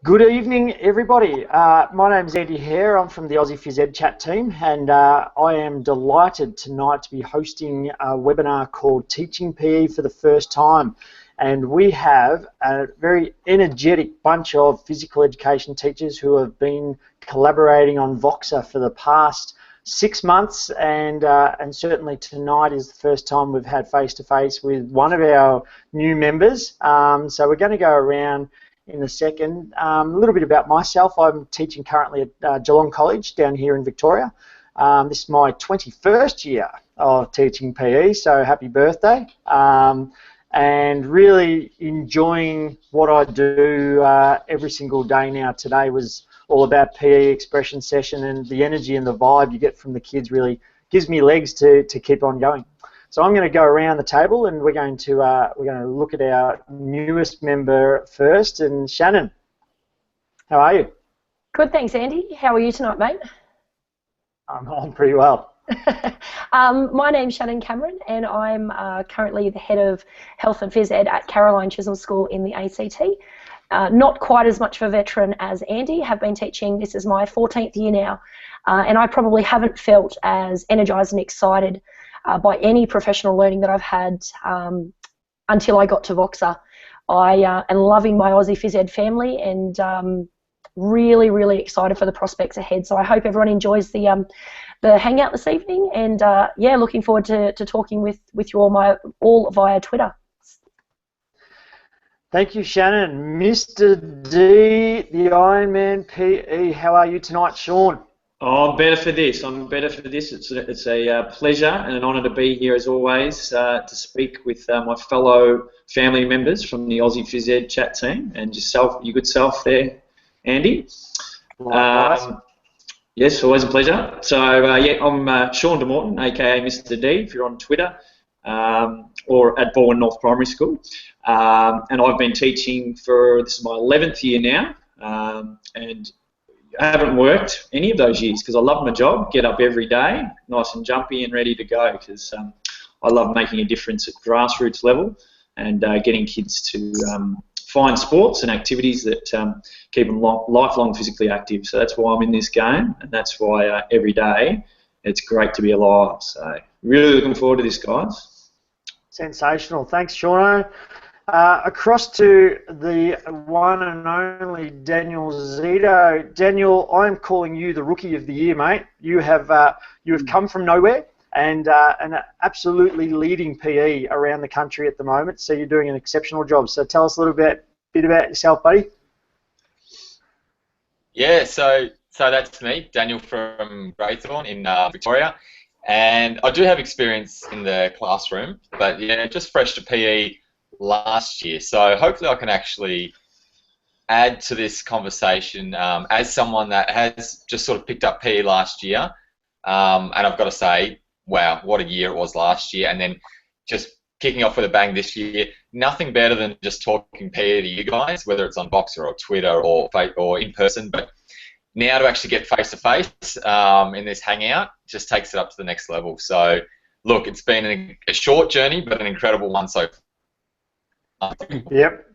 Good evening, everybody. My name's Andy Hare. I'm from the Aussie Phys Ed Chat team, and I am delighted tonight to be hosting a webinar called Teaching PE for the First Time. And we have a very energetic bunch of physical education teachers who have been collaborating on Voxer for the past 6 months, and certainly tonight is the first time we've had face-to-face with one of our new members. So we're going to go around in a second. A little bit about myself. I'm teaching currently at Geelong College down here in Victoria. This is my 21st year of teaching PE, so happy birthday. And really enjoying what I do every single day now. Today was all about PE expression session, and the energy and the vibe you get from the kids really gives me legs to keep on going. So I'm going to go around the table, and we're going to look at our newest member first. And Shannon, how are you? Good, thanks, Andy. How are you tonight, mate? I'm pretty well. My name's Shannon Cameron, and I'm currently the head of Health and Phys Ed at Caroline Chisholm School in the ACT. Not quite as much of a veteran as Andy. Have been teaching. This is my 14th year now, and I probably haven't felt as energised and excited by any professional learning that I've had until I got to Voxer. I am loving my Aussie Phys Ed family, and really, really excited for the prospects ahead. So I hope everyone enjoys the hangout this evening, and yeah, looking forward to talking with you all via Twitter. Thank you, Shannon. Mr. D, the Ironman PE, how are you tonight, Sean? Oh, I'm better for this. It's a pleasure and an honour to be here as always to speak with my fellow family members from the Aussie Phys Ed chat team and yourself, your good self there, Andy. Yes, always a pleasure. So yeah, I'm Sean de Morton, aka Mr. D, if you're on Twitter, or at Bowen North Primary School, and I've been teaching for this is my 11th year now, and I haven't worked any of those years because I love my job, get up every day, nice and jumpy and ready to go because I love making a difference at grassroots level and getting kids to find sports and activities that keep them lifelong physically active. So that's why I'm in this game, and that's why every day it's great to be alive. So really looking forward to this, guys. Sensational. Thanks, Sean. Across to the one and only Daniel Zito. Daniel, I'm calling you the Rookie of the Year, mate. You have come from nowhere and absolutely leading PE around the country at the moment. So you're doing an exceptional job. So tell us a little bit about yourself, buddy. Yeah, so that's me, Daniel from Greythorn in Victoria, and I do have experience in the classroom, but yeah, just fresh to PE last year, so hopefully I can actually add to this conversation as someone that has just sort of picked up PE last year, and I've got to say, wow, what a year it was last year, and then just kicking off with a bang this year. Nothing better than just talking PE to you guys, whether it's on Voxer or Twitter or in person, but now to actually get face-to-face in this hangout just takes it up to the next level. So look, it's been a short journey, but an incredible one so far. Yep,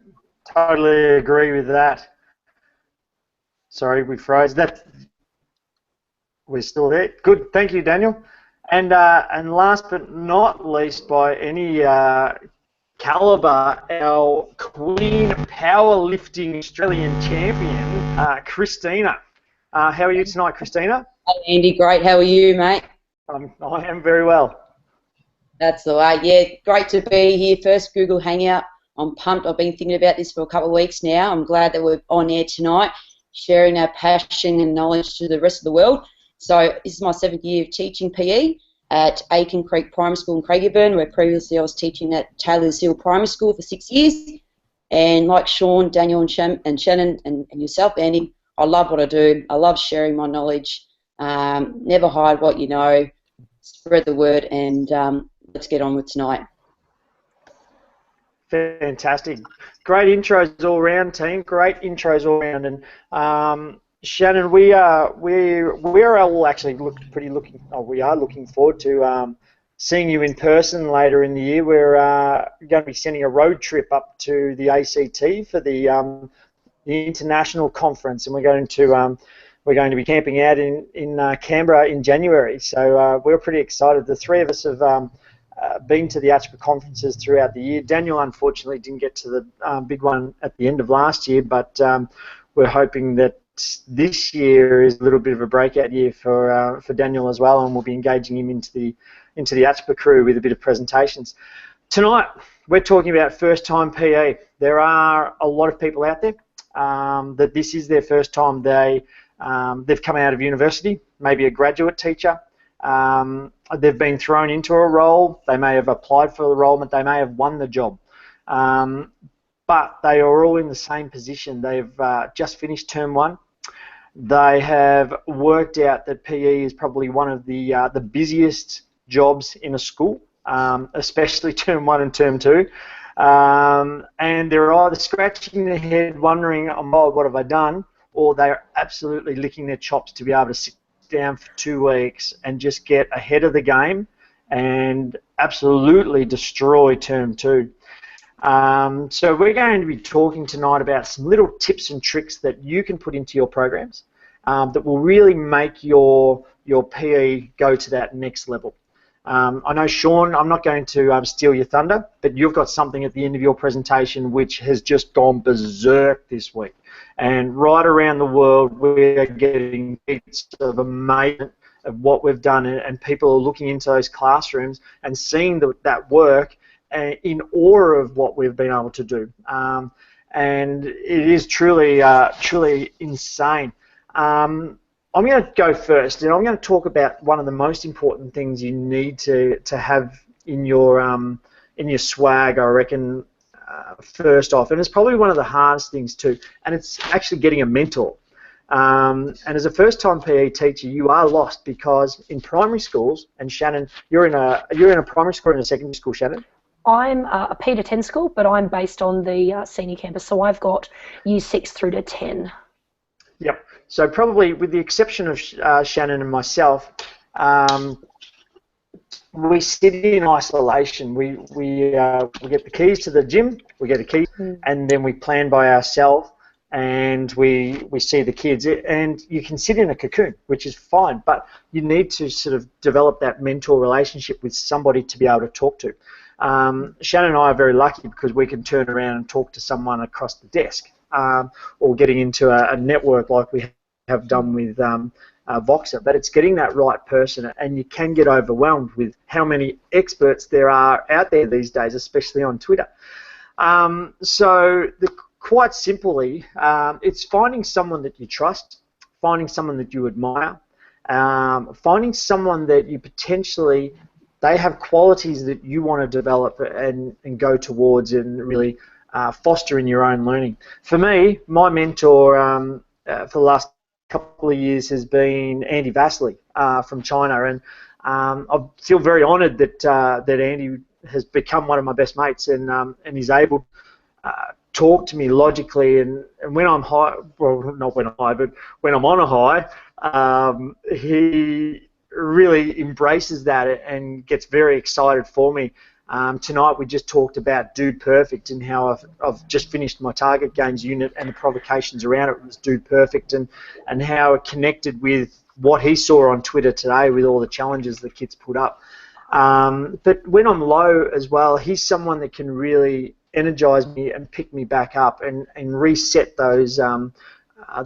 totally agree with that. Sorry, we froze. That we're still there. Good, thank you, Daniel. And last but not least, by any calibre, our Queen Powerlifting Australian Champion, Christina. How are you tonight, Christina? Hey, Andy, great. How are you, mate? I am very well. That's the way. Yeah, great to be here. First Google Hangout. I'm pumped. I've been thinking about this for a couple of weeks now. I'm glad that we're on air tonight, sharing our passion and knowledge to the rest of the world. So this is my 7th year of teaching PE at Aiken Creek Primary School in Craigieburn, where previously I was teaching at Taylors Hill Primary School for 6 years. And like Sean, Daniel and Shannon and yourself, Andy, I love what I do. I love sharing my knowledge. Never hide what you know. Spread the word, and let's get on with tonight. Fantastic. Great intros all round, team. Great intros all round. And Shannon, we are all actually looking forward to seeing you in person later in the year. We're going to be sending a road trip up to the ACT for the the international conference, and we're going to be camping out in Canberra in January. So we're pretty excited. The three of us have been to the ACHPA conferences throughout the year. Daniel unfortunately didn't get to the big one at the end of last year, but we're hoping that this year is a little bit of a breakout year for Daniel as well, and we'll be engaging him into the ACHPA crew with a bit of presentations. Tonight we're talking about first-time PE. There are a lot of people out there that this is their first time. They've come out of university, maybe a graduate teacher. They've been thrown into a role. They may have applied for the role, but they may have won the job. But they are all in the same position. They've just finished term one. They have worked out that PE is probably one of the busiest jobs in a school, especially term one and term two. And they're either scratching their head wondering, oh, what have I done? Or they're absolutely licking their chops to be able to sit down for 2 weeks and just get ahead of the game and absolutely destroy term two. So we're going to be talking tonight about some little tips and tricks that you can put into your programs that will really make your PE go to that next level. I know, Sean, I'm not going to steal your thunder, but you've got something at the end of your presentation which has just gone berserk this week. And right around the world, we're getting bits of amazement of what we've done, and people are looking into those classrooms and seeing that work in awe of what we've been able to do. And it is truly insane. I'm going to go first, and I'm going to talk about one of the most important things you need to have in your swag, I reckon, first off, and it's probably one of the hardest things too, and it's actually getting a mentor. And as a first-time PE teacher, you are lost because in primary schools, and Shannon, you're in a primary school or in a secondary school, Shannon? I'm a P to 10 school, but I'm based on the senior campus, so I've got year 6 through to 10. Yep. So probably with the exception of Shannon and myself, we sit in isolation. We get the keys to the gym, we get a key, and then we plan by ourselves, and we see the kids. And you can sit in a cocoon, which is fine, but you need to sort of develop that mentor relationship with somebody to be able to talk to. Shannon and I are very lucky because we can turn around and talk to someone across the desk, or getting into a network like we have done with Voxer, but it's getting that right person, and you can get overwhelmed with how many experts there are out there these days, especially on Twitter. Quite simply, it's finding someone that you trust, finding someone that you admire, finding someone that you potentially, they have qualities that you want to develop and go towards and really foster in your own learning. For me, my mentor for the last couple of years has been Andy Vasily from China, and I feel very honoured that Andy has become one of my best mates, and he's able to talk to me logically, and when I'm high, well, not when I'm high, but when I'm on a high, he really embraces that and gets very excited for me. Tonight we just talked about Dude Perfect and how I've just finished my target gains unit, and the provocations around it was Dude Perfect, and how it connected with what he saw on Twitter today with all the challenges the kids put up. But when I'm low as well, he's someone that can really energize me and pick me back up and reset those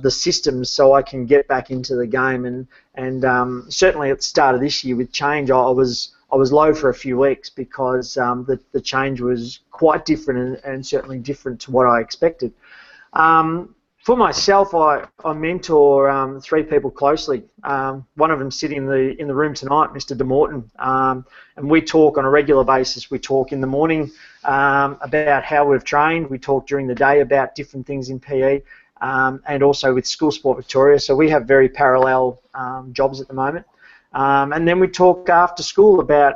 the systems so I can get back into the game. And certainly at the start of this year with change, I was low for a few weeks because the change was quite different and certainly different to what I expected. For myself, I mentor 3 people closely. One of them sitting in the room tonight, Mr. De Morton, and we talk on a regular basis. We talk in the morning about how we've trained. We talk during the day about different things in PE, and also with School Sport Victoria. So we have very parallel jobs at the moment. And then we talk after school about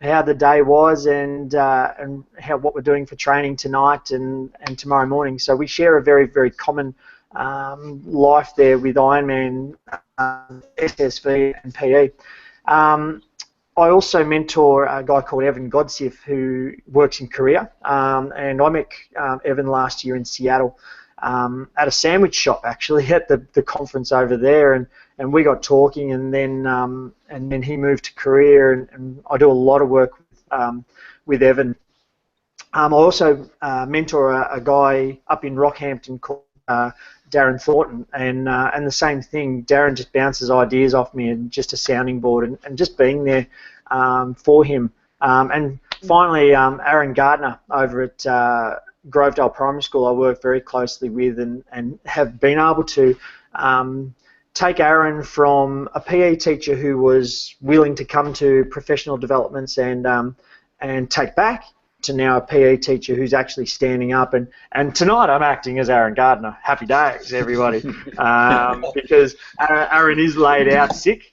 how the day was and what we're doing for training tonight and tomorrow morning. So we share a very, very common life there with Ironman, SSV and PE. I also mentor a guy called Evan Godsif who works in Korea, and I met Evan last year in Seattle. at a sandwich shop actually at the conference over there, and we got talking, and then he moved to Korea, and I do a lot of work with Evan. I also mentor a guy up in Rockhampton called Darren Thornton, and the same thing. Darren just bounces ideas off me, and just a sounding board, and just being there for him. And finally, Aaron Gardner over at Grovedale Primary School, I work very closely with, and have been able to take Aaron from a PE teacher who was willing to come to professional developments and take back, to now a PE teacher who's actually standing up, and tonight I'm acting as Aaron Gardner. Happy days, everybody, because Aaron is laid out sick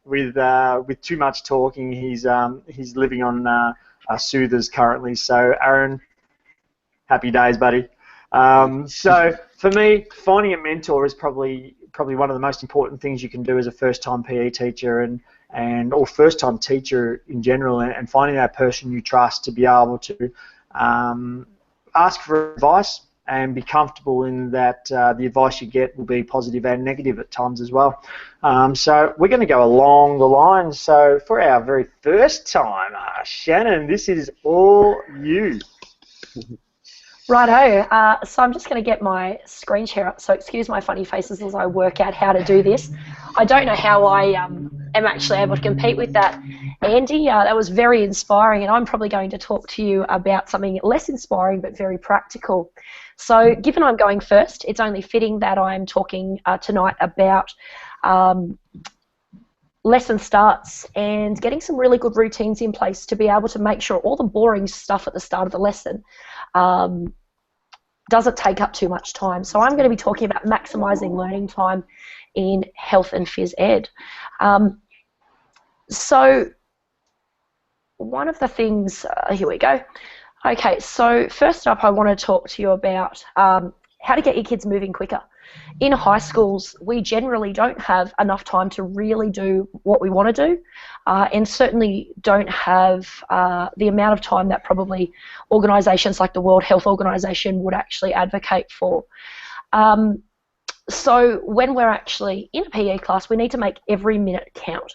with too much talking. He's living on soothers currently. So Aaron, happy days, buddy. So for me, finding a mentor is probably one of the most important things you can do as a first-time PE teacher, or first-time teacher in general, and finding that person you trust to be able to ask for advice and be comfortable in that the advice you get will be positive and negative at times as well. So we're going to go along the line. So for our very first time, Shannon, this is all you. Righto, so I'm just going to get my screen share up, so excuse my funny faces as I work out how to do this. I don't know how I am actually able to compete with that. Andy, that was very inspiring, and I'm probably going to talk to you about something less inspiring but very practical. So given I'm going first, it's only fitting that I'm talking tonight about lesson starts and getting some really good routines in place to be able to make sure all the boring stuff at the start of the lesson doesn't take up too much time. So I'm going to be talking about maximising learning time in health and phys ed. So one of the things, here we go. Okay, so first up I want to talk to you about how to get your kids moving quicker. In high schools, we generally don't have enough time to really do what we want to do, and certainly don't have the amount of time that probably organisations like the World Health Organization would actually advocate for. So when we're actually in a PE class, we need to make every minute count.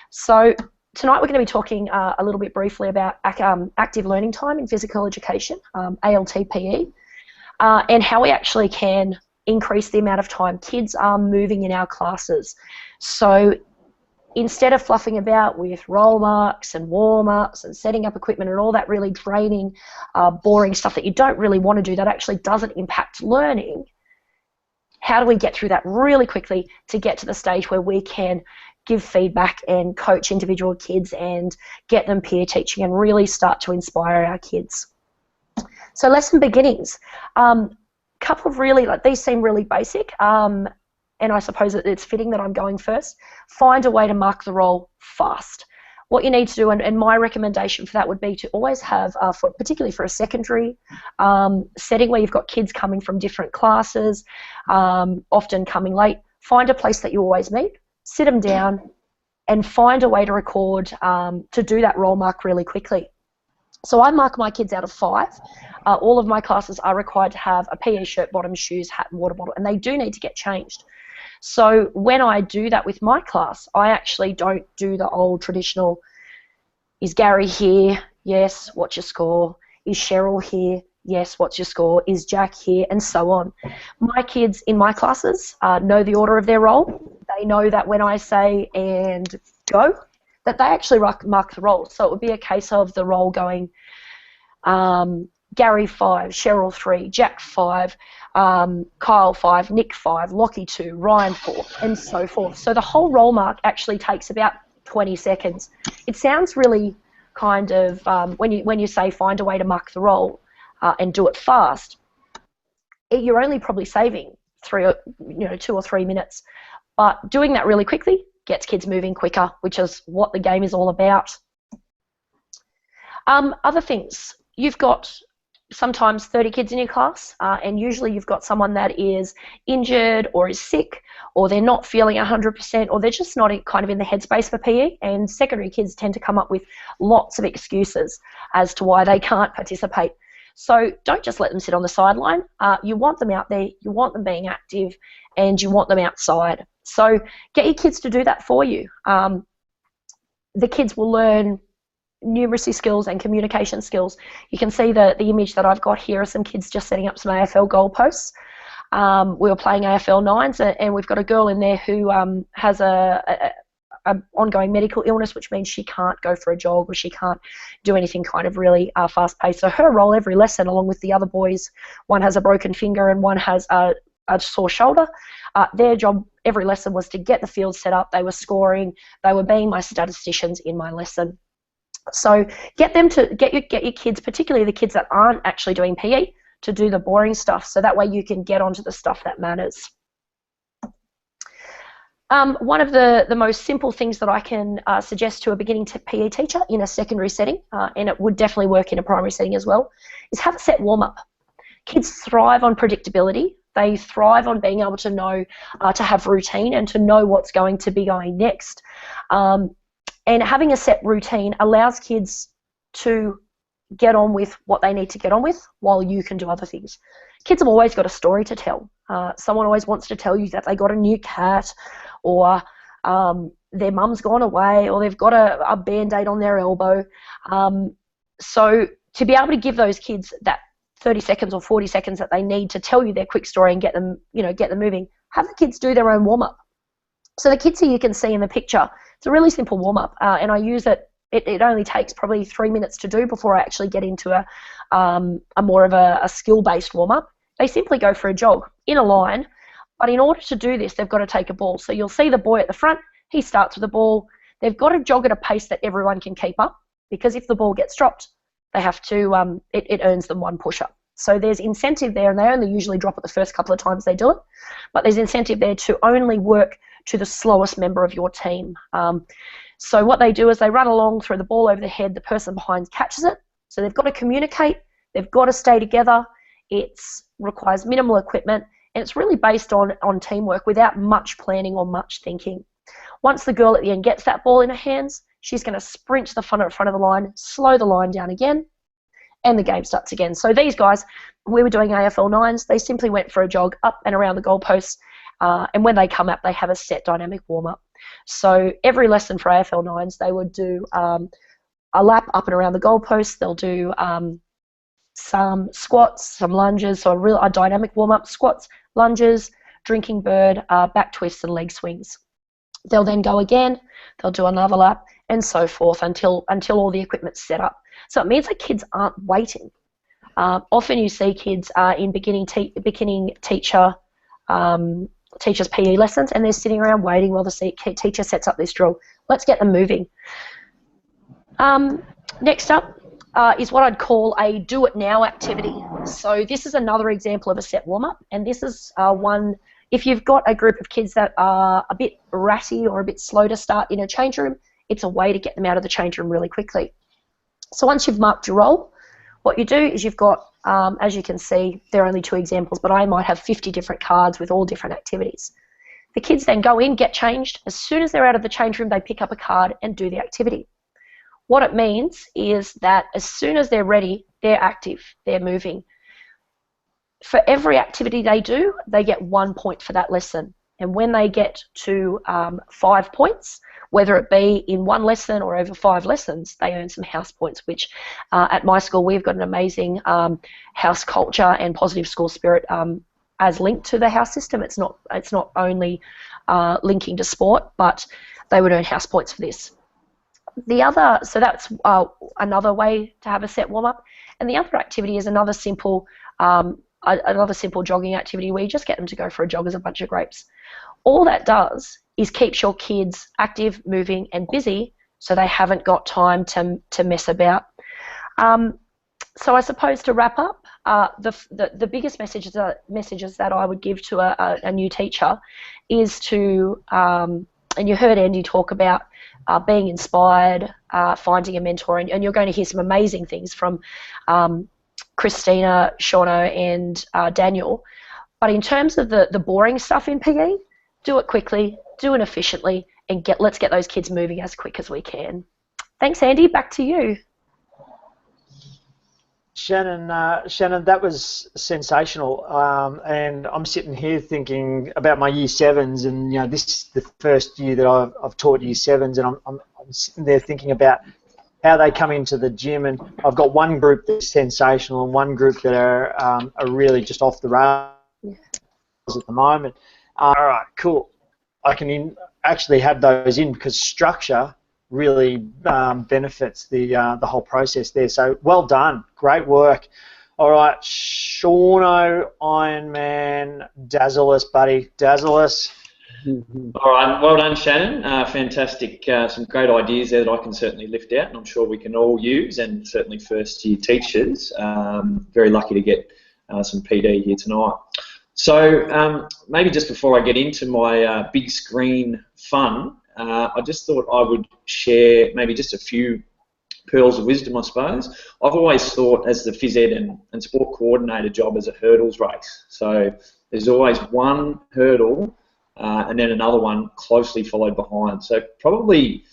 So tonight we're going to be talking a little bit briefly about active learning time in physical education, ALTPE, and how we actually can increase the amount of time kids are moving in our classes. So instead of fluffing about with roll marks and warm-ups and setting up equipment and all that really draining, boring stuff that you don't really want to do, that actually doesn't impact learning, how do we get through that really quickly to get to the stage where we can give feedback and coach individual kids and get them peer teaching and really start to inspire our kids? So lesson beginnings. Couple of really, like, these seem really basic, and I suppose it's fitting that I'm going first. Find a way to mark the roll fast. What you need to do, and my recommendation for that would be to always have, particularly for a secondary setting where you've got kids coming from different classes, often coming late, find a place that you always meet, sit them down, and find a way to record to do that roll mark really quickly. So I mark my kids out of 5. All of my classes are required to have a PE shirt, bottoms, shoes, hat, and water bottle, and they do need to get changed. So when I do that with my class, I actually don't do the old traditional, is Gary here? Yes, what's your score? Is Cheryl here? Yes, what's your score? Is Jack here? And so on. My kids in my classes know the order of their roll. They know that when I say and go, that they actually mark the roll. So it would be a case of the roll going Gary 5, Cheryl 3, Jack 5, Kyle 5, Nick 5, Lockie 2, Ryan 4, and so forth. So the whole roll mark actually takes about 20 seconds. It sounds really kind of, when you say find a way to mark the roll and do it fast, you're only probably saving 2 or 3 minutes. But doing that really quickly gets kids moving quicker, which is what the game is all about. Other things, you've got sometimes 30 kids in your class, and usually you've got someone that is injured or is sick, or they're not feeling 100%, or they're just not kind of in the headspace for PE, and secondary kids tend to come up with lots of excuses as to why they can't participate. So don't just let them sit on the sideline. You want them out there, you want them being active, and you want them outside. So get your kids to do that for you. The kids will learn numeracy skills and communication skills. You can see the image that I've got here are some kids just setting up some AFL goalposts. We were playing AFL 9s, and we've got a girl in there who has a ongoing medical illness, which means she can't go for a jog or she can't do anything kind of really fast-paced. So her role every lesson, along with the other boys, one has a broken finger and one has a sore shoulder. Their job every lesson was to get the field set up. They were scoring. They were being my statisticians in my lesson. So get your kids, particularly the kids that aren't actually doing PE, to do the boring stuff, so that way you can get onto the stuff that matters. One of the most simple things that I can suggest to a beginning PE teacher in a secondary setting, and it would definitely work in a primary setting as well, is have a set warm-up. Kids thrive on predictability. They thrive on being able to know, to have routine and to know what's going to be going next. And having a set routine allows kids to get on with what they need to get on with while you can do other things. Kids have always got a story to tell. Someone always wants to tell you that they got a new cat, or their mum's gone away, or they've got a Band-Aid on their elbow. So to be able to give those kids that 30 seconds or 40 seconds that they need to tell you their quick story and get them moving, have the kids do their own warm-up. So the kids here you can see in the picture, it's a really simple warm-up, and I use it. It only takes probably 3 minutes to do before I actually get into a more of a skill-based warm-up. They simply go for a jog in a line, but in order to do this, they've got to take a ball. So you'll see the boy at the front, he starts with a ball. They've got to jog at a pace that everyone can keep up, because if the ball gets dropped, they have to, it earns them one push-up. So there's incentive there, and they only usually drop it the first couple of times they do it, but there's incentive there to only work to the slowest member of your team. So what they do is they run along, throw the ball over the head, the person behind catches it. So they've got to communicate, they've got to stay together, it requires minimal equipment, and it's really based on teamwork without much planning or much thinking. Once the girl at the end gets that ball in her hands, she's going to sprint to the front of the line, slow the line down again, and the game starts again. So these guys, we were doing AFL 9s, they simply went for a jog up and around the goalposts, and when they come up, they have a set dynamic warm-up. So every lesson for AFL 9s, they would do a lap up and around the goalposts. They'll do some squats, some lunges, so a dynamic warm-up, squats, lunges, drinking bird, back twists, and leg swings. They'll then go again, they'll do another lap, and so forth until all the equipment's set up. So it means that kids aren't waiting. Often you see kids in beginning teacher's PE lessons, and they're sitting around waiting while the teacher sets up this drill. Let's get them moving. Next up is what I'd call a do it now activity. So this is another example of a set warm up, and this is one, if you've got a group of kids that are a bit ratty or a bit slow to start in a change room, it's a way to get them out of the change room really quickly. So once you've marked your role, what you do is you've got, as you can see, there are only 2 examples, but I might have 50 different cards with all different activities. The kids then go in, get changed. As soon as they're out of the change room, they pick up a card and do the activity. What it means is that as soon as they're ready, they're active, they're moving. For every activity they do, they get 1 point for that lesson. And when they get to 5 points, whether it be in one lesson or over 5 lessons, they earn some house points, which at my school we've got an amazing house culture and positive school spirit as linked to the house system. It's not only linking to sport, but they would earn house points for this. So that's another way to have a set warm-up. And the other activity is another simple jogging activity where you just get them to go for a jog as a bunch of grapes. All that does is keeps your kids active, moving, and busy, so they haven't got time to mess about. So I suppose to wrap up, the biggest messages that I would give to a new teacher is to, and you heard Andy talk about being inspired, finding a mentor, and you're going to hear some amazing things from Christina, Shauno, and Daniel. But in terms of the boring stuff in PE, do it quickly, do it efficiently, and let's get those kids moving as quick as we can. Thanks, Andy. Back to you. Shannon, that was sensational. And I'm sitting here thinking about my year sevens, and this is the first year that I've taught year sevens, and I'm sitting there thinking about how they come into the gym, and I've got one group that's sensational and one group that are really just off the rails at the moment. All right, cool. I can actually have those in because structure really benefits the whole process there. So well done, great work. All right, Shauno, Ironman, dazzle us, buddy, dazzle us. All right, well done, Shannon. Fantastic, some great ideas there that I can certainly lift out, and I'm sure we can all use, and certainly first-year teachers. Very lucky to get some PD here tonight. So maybe just before I get into my big screen fun, I just thought I would share maybe just a few pearls of wisdom, I suppose. I've always thought as the phys ed and sport coordinator job as a hurdles race. So there's always one hurdle and then another one closely followed behind. So probably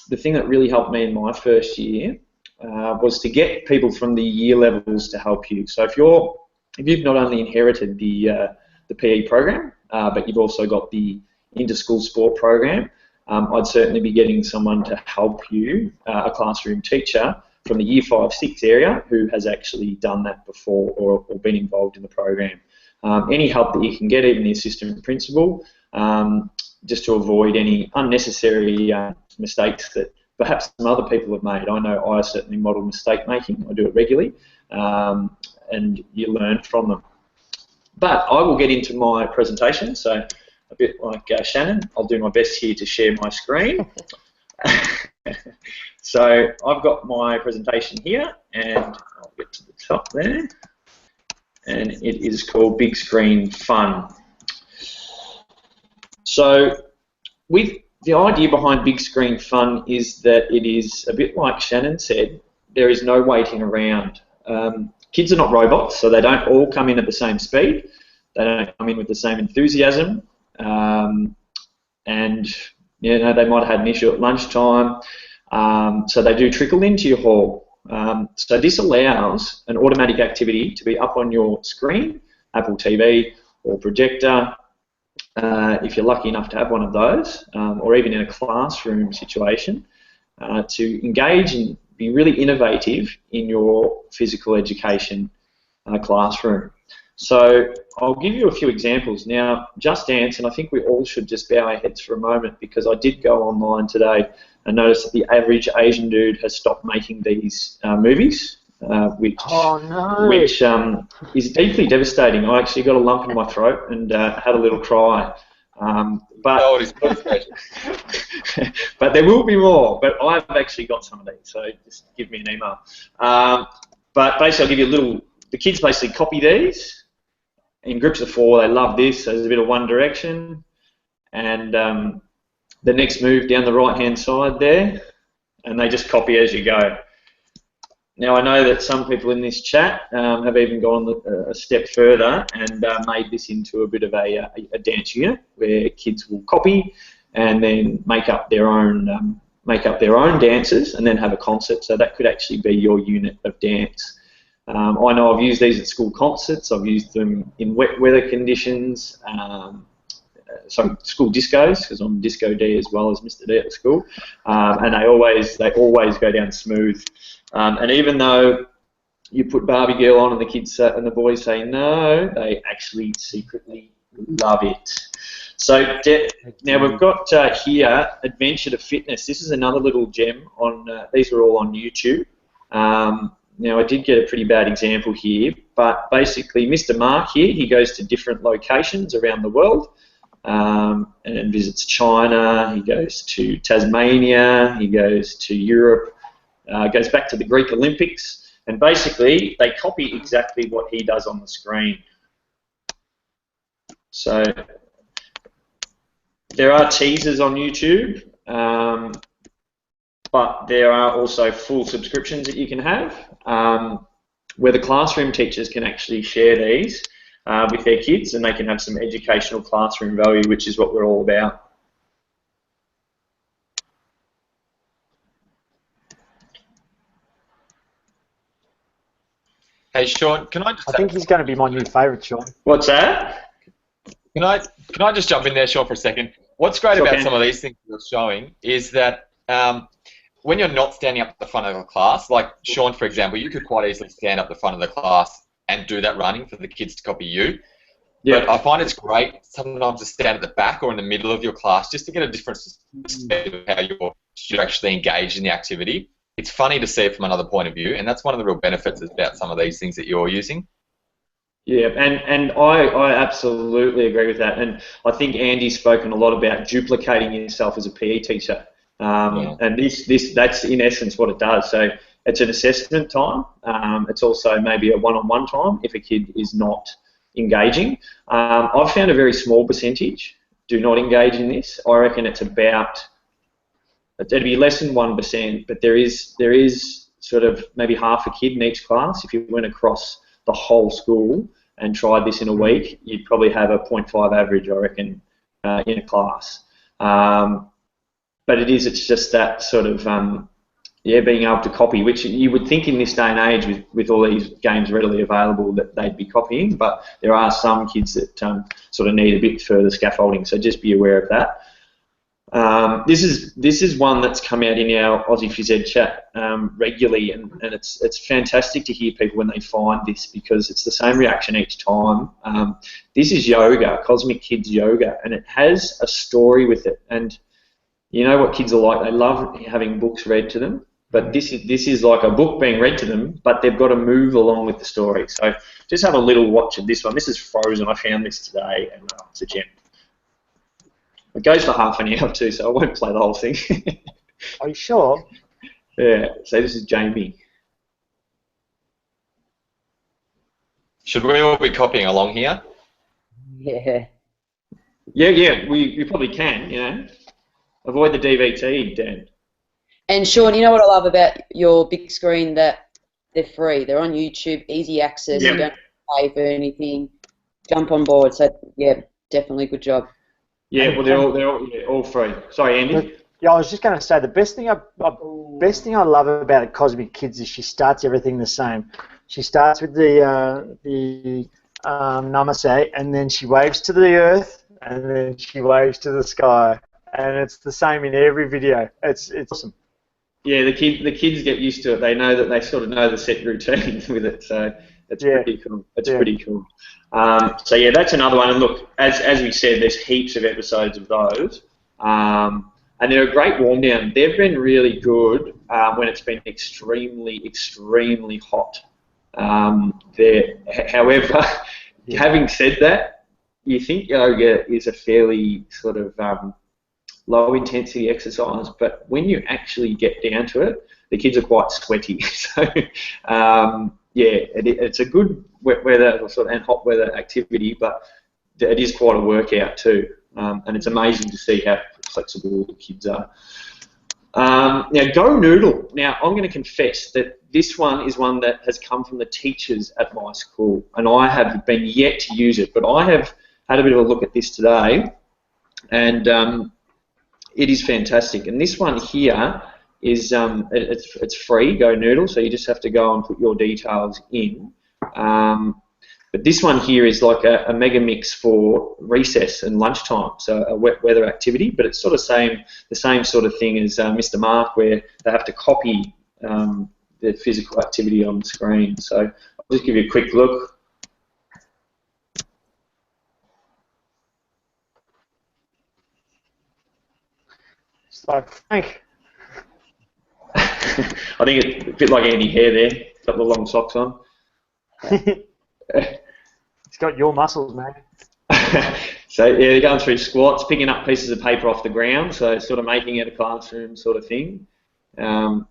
the thing that really helped me in my first year was to get people from the year levels to help you. So if you've not only inherited the PE program, but you've also got the inter-school sport program, I'd certainly be getting someone to help you, a classroom teacher from the year 5-6 area who has actually done that before or been involved in the program. Any help that you can get, even the assistant principal, just to avoid any unnecessary mistakes that perhaps some other people have made. I know I certainly model mistake making. I do it regularly, and you learn from them. But I will get into my presentation, so a bit like Shannon, I'll do my best here to share my screen. So I've got my presentation here, and I'll get to the top there, and it is called Big Screen Fun. So with the idea behind Big Screen Fun is that it is a bit like Shannon said, there is no waiting around. Kids are not robots, so they don't all come in at the same speed. They don't come in with the same enthusiasm. And they might have had an issue at lunchtime, so they do trickle into your hall. So this allows an automatic activity to be up on your screen, Apple TV or projector, if you're lucky enough to have one of those, or even in a classroom situation, to engage and be really innovative in your physical education classroom. So I'll give you a few examples. Now, Just Dance, and I think we all should just bow our heads for a moment because I did go online today and notice that the average Asian dude has stopped making these movies, which is deeply devastating. I actually got a lump in my throat and had a little cry. But there will be more, but I've actually got some of these, so just give me an email. But basically I'll give you the kids basically copy these in groups of 4. They love this. So there's a bit of One Direction, and the next move down the right hand side there, and they just copy as you go. Now I know that some people in this chat have even gone a step further and made this into a bit of a dance unit where kids will copy and then make up their own dances and then have a concert. So that could actually be your unit of dance. I know I've used these at school concerts. I've used them in wet weather conditions. So school discos, because I'm Disco D as well as Mr. D at school, and they always go down smooth. And even though you put Barbie Girl on and the kids and the boys say no, they actually secretly love it. So now we've got here Adventure to Fitness. This is another little gem on. These are all on YouTube. Now I did get a pretty bad example here, but basically Mr. Mark here, he goes to different locations around the world and visits China, he goes to Tasmania, he goes to Europe, goes back to the Greek Olympics, and basically they copy exactly what he does on the screen. So there are teasers on YouTube, but there are also full subscriptions that you can have, where the classroom teachers can actually share these with their kids, and they can have some educational classroom value, which is what we're all about. Hey, Sean, can I just... I think he's going to be my new favourite, Sean. What's that? Can I just jump in there, Sean, for a second? What's great Sure about can. some of these things you're showing is that when you're not standing up at the front of the class, like Sean, for example, you could quite easily stand up the front of the class and do that running for the kids to copy you. Yeah. But I find it's great sometimes to stand at the back or in the middle of your class just to get a different perspective of how you're actually engaged in the activity. It's funny to see it from another point of view, and that's one of the real benefits about some of these things that you're using. Yeah, and I absolutely agree with that. And I think Andy's spoken a lot about duplicating yourself as a PE teacher. And that's in essence what it does. So it's an assessment time. It's also maybe a one-on-one time if a kid is not engaging. I've found a very small percentage do not engage in this. I reckon it's about, it'd be less than 1%, but there is sort of maybe half a kid in each class. If you went across the whole school and tried this in a week, you'd probably have a 0.5 average, I reckon, in a class. But it's just that sort of, being able to copy, which you would think in this day and age with all these games readily available that they'd be copying, but there are some kids that sort of need a bit further scaffolding, so just be aware of that. This is one that's come out in our Aussie Phys Ed chat regularly, and it's fantastic to hear people when they find this because it's the same reaction each time. This is yoga, Cosmic Kids Yoga, and it has a story with it. And you know what kids are like? They love having books read to them, but this is like a book being read to them, but they've got to move along with the story. So just have a little watch of this one. This is Frozen. I found this today, and it's a gem. It goes for half an hour too, so I won't play the whole thing. Are you sure? Yeah, so this is Jamie. Should we all be copying along here? Yeah. Yeah, we probably can, you know. Avoid the DVT, Dan. And Sean, you know what I love about your big screen? That they're free. They're on YouTube, easy access. Yep. You don't pay for anything. Jump on board. So yeah, definitely good job. Yeah, well they're all free. Sorry, Andy. Yeah, I was just going to say the best thing I love about Cosmic Kids is she starts everything the same. She starts with the namaste, and then she waves to the earth, and then she waves to the sky, and it's the same in every video. It's awesome. Yeah, the kids get used to it. They know that they sort of know the set routine with it, so it's pretty cool. It's pretty cool. So yeah, that's another one. And look, as we said, there's heaps of episodes of those, and they're a great warm down. They've been really good when it's been extremely, extremely hot. However, having said that, you think yoga is a fairly sort of low intensity exercise, but when you actually get down to it, the kids are quite sweaty. So it's a good wet weather and hot weather activity, but it is quite a workout too. And it's amazing to see how flexible the kids are. Now, Go Noodle. Now, I'm going to confess that this one is one that has come from the teachers at my school, and I have been yet to use it, but I have had a bit of a look at this today, and it is fantastic. And this one here is it's free, Go Noodle, so you just have to go and put your details in. But this one here is like a mega mix for recess and lunchtime, so a wet weather activity, but it's sort of the same sort of thing as Mr. Mark, where they have to copy the physical activity on the screen. So I'll just give you a quick look. So, Frank. I think it's a bit like Andy Hare there, got the long socks on. He's got your muscles, man. So yeah, they're going through squats, picking up pieces of paper off the ground, so sort of making it a classroom sort of thing. So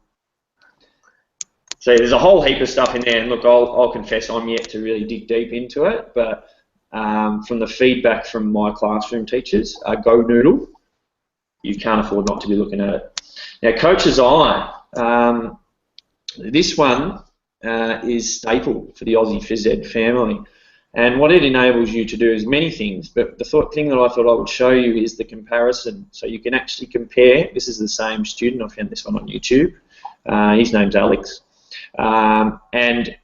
there's a whole heap of stuff in there, and look, I'll confess I'm yet to really dig deep into it, but from the feedback from my classroom teachers, Go Noodle, you can't afford not to be looking at it. Now, Coach's Eye, this one is staple for the Aussie Phys Ed family. And what it enables you to do is many things, but the thing that I thought I would show you is the comparison. So you can actually compare. This is the same student. I found this one on YouTube. His name's Alex. And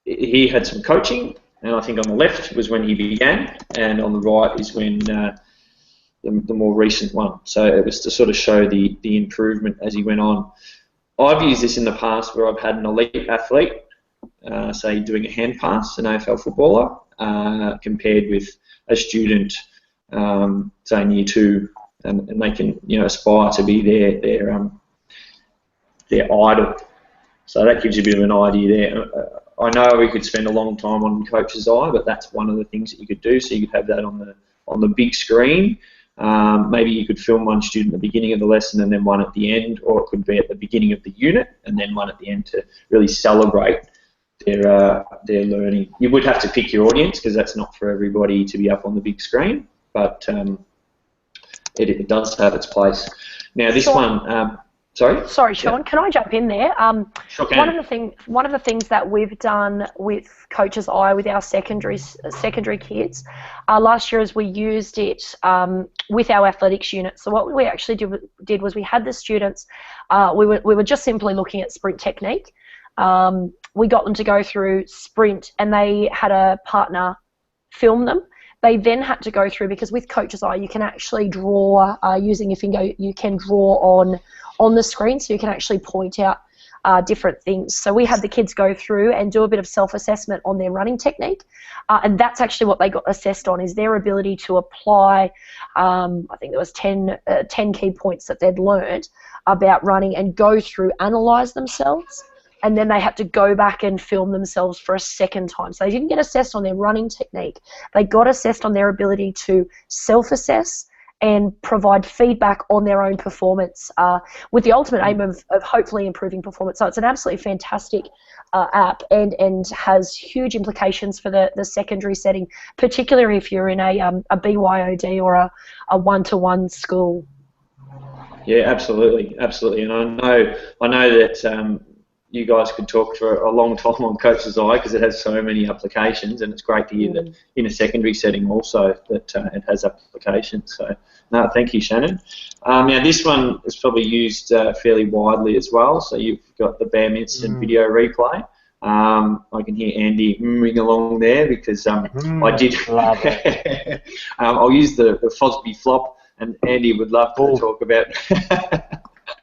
he had some coaching, and I think on the left was when he began, and on the right is when the more recent one. So it was to sort of show the improvement as he went on. I've used this in the past where I've had an elite athlete, say doing a hand pass, an AFL footballer, compared with a student, say in year 2, and they can aspire to be their idol. So that gives you a bit of an idea there. I know we could spend a long time on Coach's Eye, but that's one of the things that you could do. So you could have that on the big screen. Maybe you could film one student at the beginning of the lesson and then one at the end, or it could be at the beginning of the unit and then one at the end to really celebrate their learning. You would have to pick your audience because that's not for everybody to be up on the big screen, but it does have its place. Now this one. Sorry, Sean. Yeah. Can I jump in there? Sure can. One of the things that we've done with Coach's Eye with our secondary kids last year is we used it with our athletics unit. So what we actually did was we had the students. We were just simply looking at sprint technique. We got them to go through sprint, and they had a partner film them. They then had to go through, because with Coach's Eye you can actually draw using your finger. You can draw on the screen, so you can actually point out different things. So we had the kids go through and do a bit of self-assessment on their running technique, and that's actually what they got assessed on, is their ability to apply, I think there was 10 key points that they'd learned about running, and go through, analyse themselves, and then they had to go back and film themselves for a second time. So they didn't get assessed on their running technique. They got assessed on their ability to self-assess and provide feedback on their own performance, with the ultimate aim of hopefully improving performance. So it's an absolutely fantastic app, and has huge implications for the secondary setting, particularly if you're in a BYOD or a one-to-one school. Yeah, absolutely, and I know that you guys could talk for a long time on Coach's Eye because it has so many applications, and it's great to hear that in a secondary setting also that it has applications. So, no, thank you, Shannon. Now, this one is probably used fairly widely as well. So you've got the BAM Instant Video Replay. I can hear Andy moving along there because I did. Love it. I'll use the Fosby flop, and Andy would love to talk about.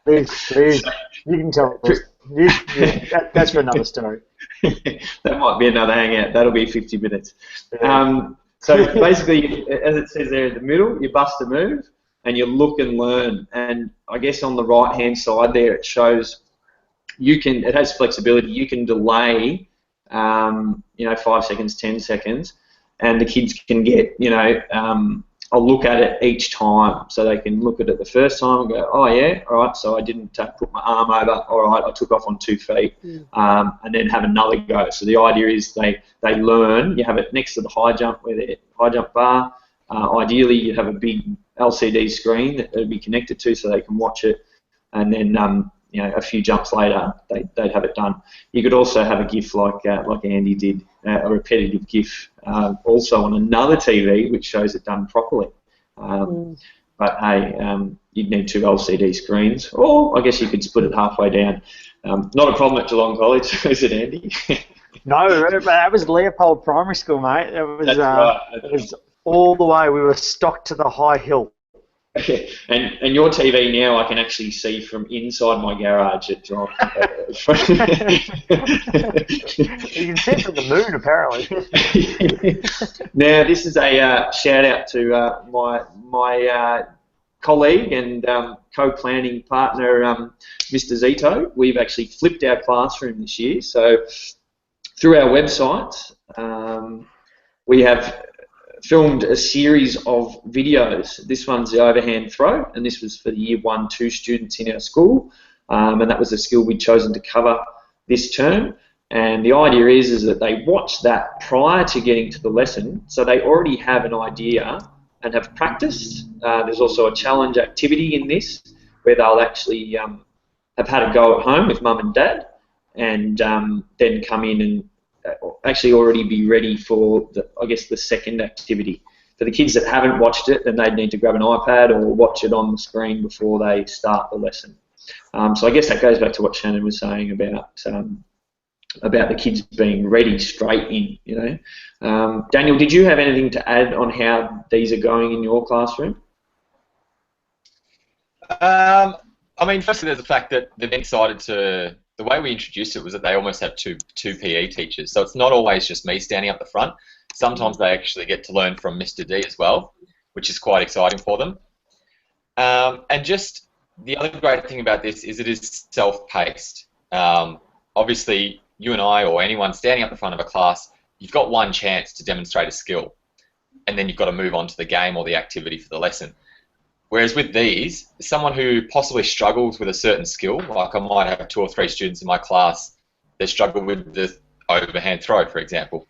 Please, you can tell us. That's for another story. That might be another hangout. That'll be 50 minutes. So basically, as it says there in the middle, you bust a move and you look and learn. And I guess on the right-hand side there, it shows it has flexibility. You can delay, 5 seconds, 10 seconds, and the kids can get, I'll look at it each time, so they can look at it the first time and go, oh yeah, all right, so I didn't put my arm over, all right, I took off on 2 feet, and then have another go. So the idea is they learn. You have it next to the high jump, where the high jump bar. Ideally, you have a big LCD screen that they'd be connected to, so they can watch it, and then a few jumps later, they'd have it done. You could also have a GIF like Andy did, a repetitive GIF, also on another TV, which shows it done properly. But hey, you'd need 2 LCD screens, or I guess you could split it halfway down. Not a problem at Geelong College, is it, Andy? No, that was Leopold Primary School, mate. That's right. It was all the way. We were stocked to the high hill. And your TV now I can actually see from inside my garage at Geelong. You can see it from the moon, apparently. Now, this is a shout out to my colleague and co-planning partner, Mr. Zito. We've actually flipped our classroom this year. So through our website, we have filmed a series of videos. This one's the overhand throw, and this was for the year 1-2 students in our school, and that was the skill we'd chosen to cover this term. And the idea is that they watch that prior to getting to the lesson, so they already have an idea and have practiced. There's also a challenge activity in this where they'll actually have had a go at home with mum and dad, and then come in and actually already be ready for the second activity. For the kids that haven't watched it, then they'd need to grab an iPad or watch it on the screen before they start the lesson. So I guess that goes back to what Shannon was saying about about the kids being ready straight in, you know. Daniel, did you have anything to add on how these are going in your classroom? I mean, firstly, there's the fact that they've been decided to. The way we introduced it was that they almost have two PE teachers, so it's not always just me standing up the front. Sometimes they actually get to learn from Mr. D as well, which is quite exciting for them. And just the other great thing about this is it is self-paced. Obviously, you and I or anyone standing up the front of a class, you've got one chance to demonstrate a skill, and then you've got to move on to the game or the activity for the lesson. Whereas with these, someone who possibly struggles with a certain skill, like I might have 2 or 3 students in my class that struggle with the overhand throw, for example.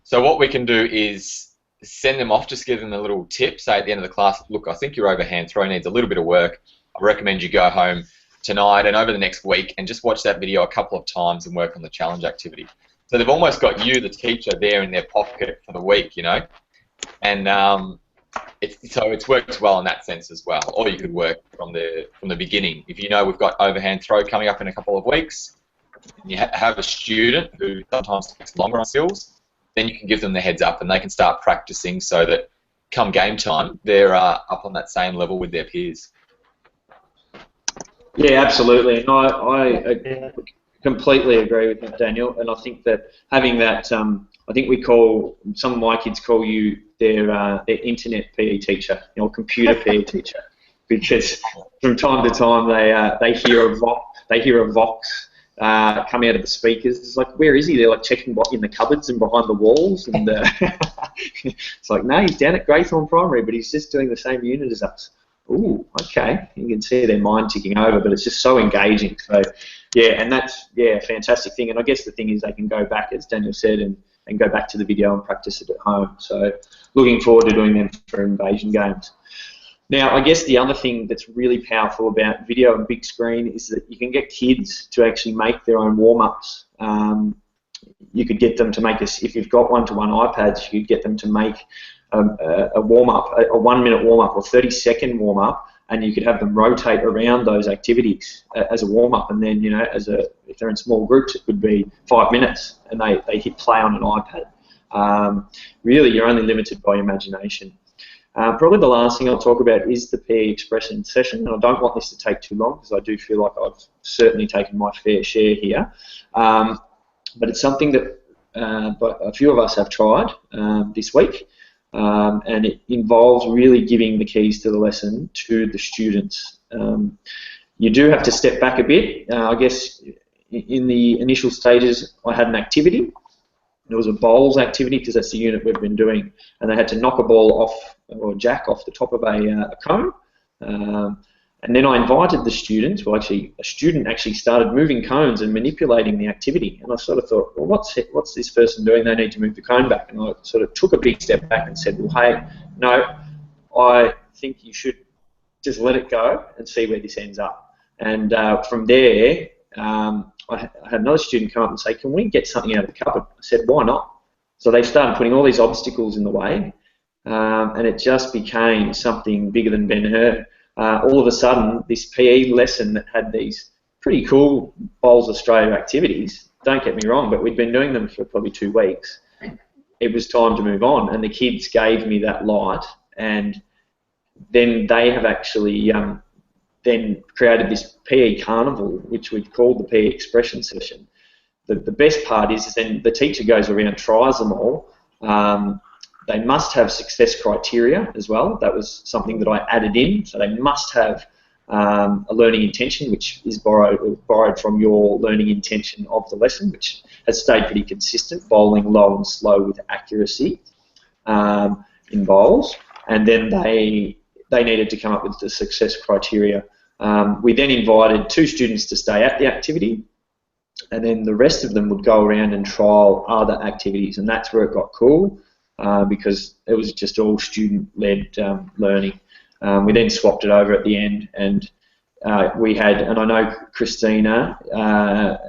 So what we can do is send them off, just give them a little tip, say at the end of the class, look, I think your overhand throw needs a little bit of work. I recommend you go home tonight and over the next week and just watch that video a couple of times and work on the challenge activity. So they've almost got you, the teacher, there in their pocket for the week, you know. And so it's worked well in that sense as well. Or you could work from the beginning. If you know we've got overhand throw coming up in a couple of weeks, and you have a student who sometimes takes longer on skills, then you can give them the heads up and they can start practicing so that come game time, they're up on that same level with their peers. Yeah, absolutely. And I completely agree with that, Daniel. And I think that having that, I think we call, some of my kids call you their internet PE teacher, you know, computer PE teacher, because from time to time they hear a vox coming out of the speakers. It's like, where is he? They're like checking in the cupboards and behind the walls, and it's like, no, he's down at Greythorn Primary, but he's just doing the same unit as us. Ooh, okay. You can see their mind ticking over, but it's just so engaging. So, yeah, and that's a fantastic thing. And I guess the thing is they can go back, as Daniel said, and go back to the video and practice it at home. So, looking forward to doing them for invasion games. Now, I guess the other thing that's really powerful about video and big screen is that you can get kids to actually make their own warm-ups. You could get them to make if you've got one-to-one iPads, you could get them to make a warm-up, a 1-minute warm-up or 30-second warm-up, and you could have them rotate around those activities as a warm-up, and then, you know, if they're in small groups, it could be 5 minutes, and they hit play on an iPad. Really, you're only limited by imagination. Probably the last thing I'll talk about is the PE expression session, and I don't want this to take too long because I do feel like I've certainly taken my fair share here. But it's something that a few of us have tried this week. And it involves really giving the keys to the lesson to the students. You do have to step back a bit. I guess in the initial stages I had an activity. It was a bowls activity because that's the unit we've been doing, and they had to knock a ball off, or a jack off the top of a cone. And then I invited the students, well actually a student actually started moving cones and manipulating the activity, and I sort of thought, well, what's this person doing? They need to move the cone back. And I sort of took a big step back and said, well, hey, no, I think you should just let it go and see where this ends up. And from there, I had another student come up and say, can we get something out of the cupboard? I said, why not? So they started putting all these obstacles in the way, and it just became something bigger than Ben-Hur. All of a sudden, this PE lesson that had these pretty cool Bowls Australia activities, don't get me wrong, but we'd been doing them for probably 2 weeks. It was time to move on, and the kids gave me that light, and then they have actually then created this PE carnival, which we've called the PE expression session. The best part is then the teacher goes around, tries them all. They must have success criteria as well. That was something that I added in. So they must have a learning intention, which is borrowed from your learning intention of the lesson, which has stayed pretty consistent, bowling low and slow with accuracy in bowls. And then they needed to come up with the success criteria. We then invited 2 students to stay at the activity, and then the rest of them would go around and trial other activities, and that's where it got cool. Because it was just all student-led learning. We then swapped it over at the end, and we had, and I know Christina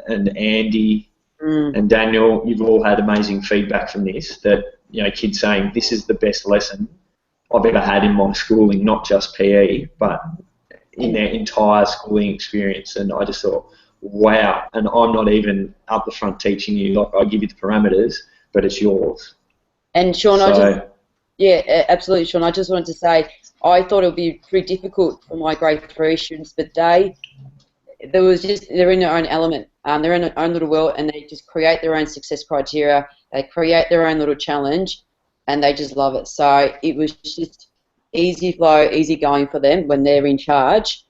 and Andy and Daniel, you've all had amazing feedback from this, that, you know, kids saying this is the best lesson I've ever had in my schooling, not just PE, but in their entire schooling experience. And I just thought, wow, and I'm not even up the front teaching you. Like, I give you the parameters, but it's yours. And Sean, So, yeah, absolutely, Sean. I just wanted to say, I thought it would be pretty difficult for my grade 3 students, but they're in their own element. They're in their own little world, and they just create their own success criteria. They create their own little challenge, and they just love it. So it was just easy flow, easy going for them when they're in charge,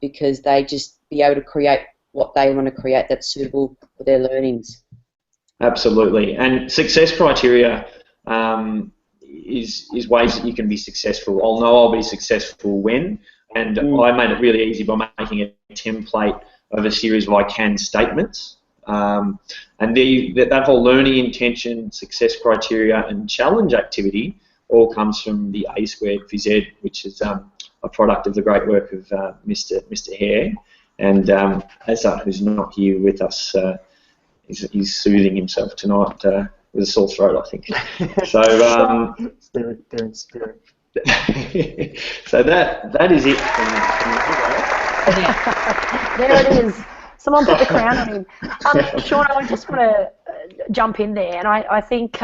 because they just be able to create what they want to create that's suitable for their learnings. absolutely. And success criteria is ways that you can be successful. I'll know I'll be successful when, and I made it really easy by making a template of a series of I can statements. And that whole learning intention, success criteria, and challenge activity all comes from the A Squared Phys Ed, which is a product of the great work of Mr. Hare. And Azat, who's not here with us, he's soothing himself tonight with a sore throat, I think. So They're in spirit. so that is it from There it is. Someone put the crown on him. Sean, I just want to jump in there, and I think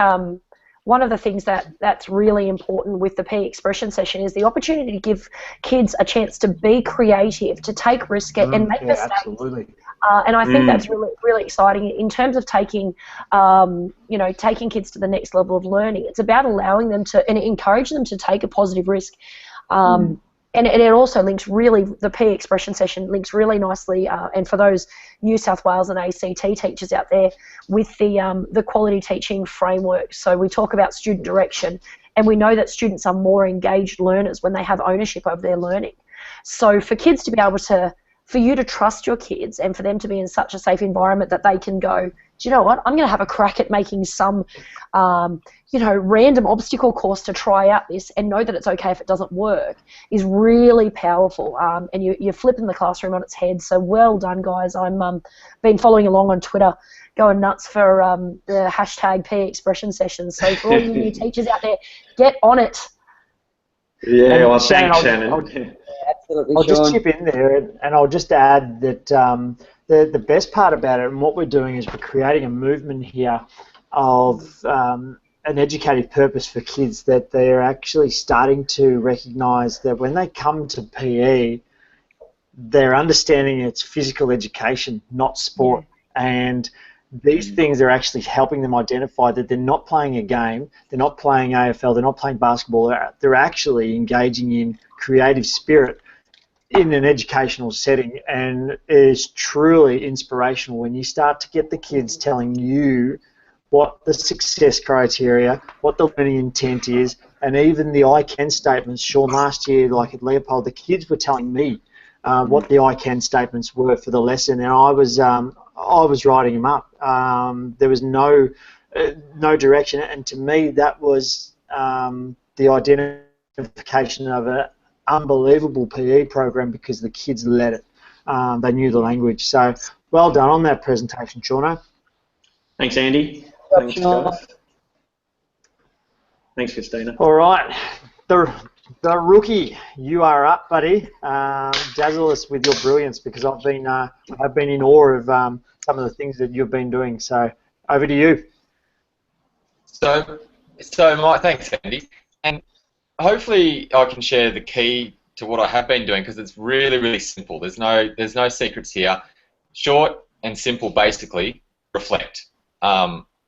one of the things that's really important with the PE expression session is the opportunity to give kids a chance to be creative, to take risk and make mistakes. Absolutely. And I think that's really, really exciting in terms of taking, taking kids to the next level of learning. It's about allowing them to and encourage them to take a positive risk. And it also links really, the PE expression session links really nicely, and for those New South Wales and ACT teachers out there, with the quality teaching framework. So we talk about student direction, and we know that students are more engaged learners when they have ownership over their learning. So for kids to be able to, for you to trust your kids and for them to be in such a safe environment that they can go, do you know what, I'm going to have a crack at making some, random obstacle course to try out this and know that it's okay if it doesn't work, is really powerful. And you're flipping the classroom on its head. So well done, guys. I'm been following along on Twitter, going nuts for the hashtag PE expression sessions. So for all you new teachers out there, get on it. Yeah, well, thanks, Shannon. Absolutely, I'll Sean. just chip in there, and I'll just add that the best part about it and what we're doing is we're creating a movement here of an educative purpose for kids, that they're actually starting to recognise that when they come to PE, they're understanding it's physical education, not sport. And these things are actually helping them identify that they're not playing a game, they're not playing AFL, they're not playing basketball, they're actually engaging in creative spirit in an educational setting, and it is truly inspirational when you start to get the kids telling you what the success criteria, what the learning intent is, and even the I can statements. Sean, last year, like at Leopold, the kids were telling me what the I can statements were for the lesson, and I was writing them up. There was no direction, and to me that was the identification of an unbelievable PE program, because the kids led it. They knew the language. So well done on that presentation, Shauno. Thanks, Andy. Thanks, guys. Thanks, Christina. All right, the rookie, you are up, buddy. Dazzle us with your brilliance, because I've been in awe of some of the things that you've been doing. So over to you. So Mike, thanks, Andy. And hopefully I can share the key to what I have been doing, because it's really, really simple. There's no secrets here. Short and simple, basically, reflect.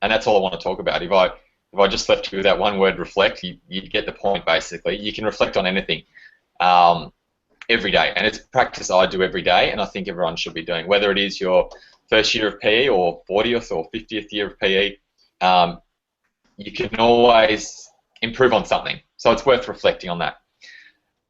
And that's all I want to talk about. If I just left you with that one word, reflect, you get the point, basically. You can reflect on anything every day. And it's practice I do every day, and I think everyone should be doing. Whether it is your first year of PE or 40th or 50th year of PE, you can always improve on something. So it's worth reflecting on that.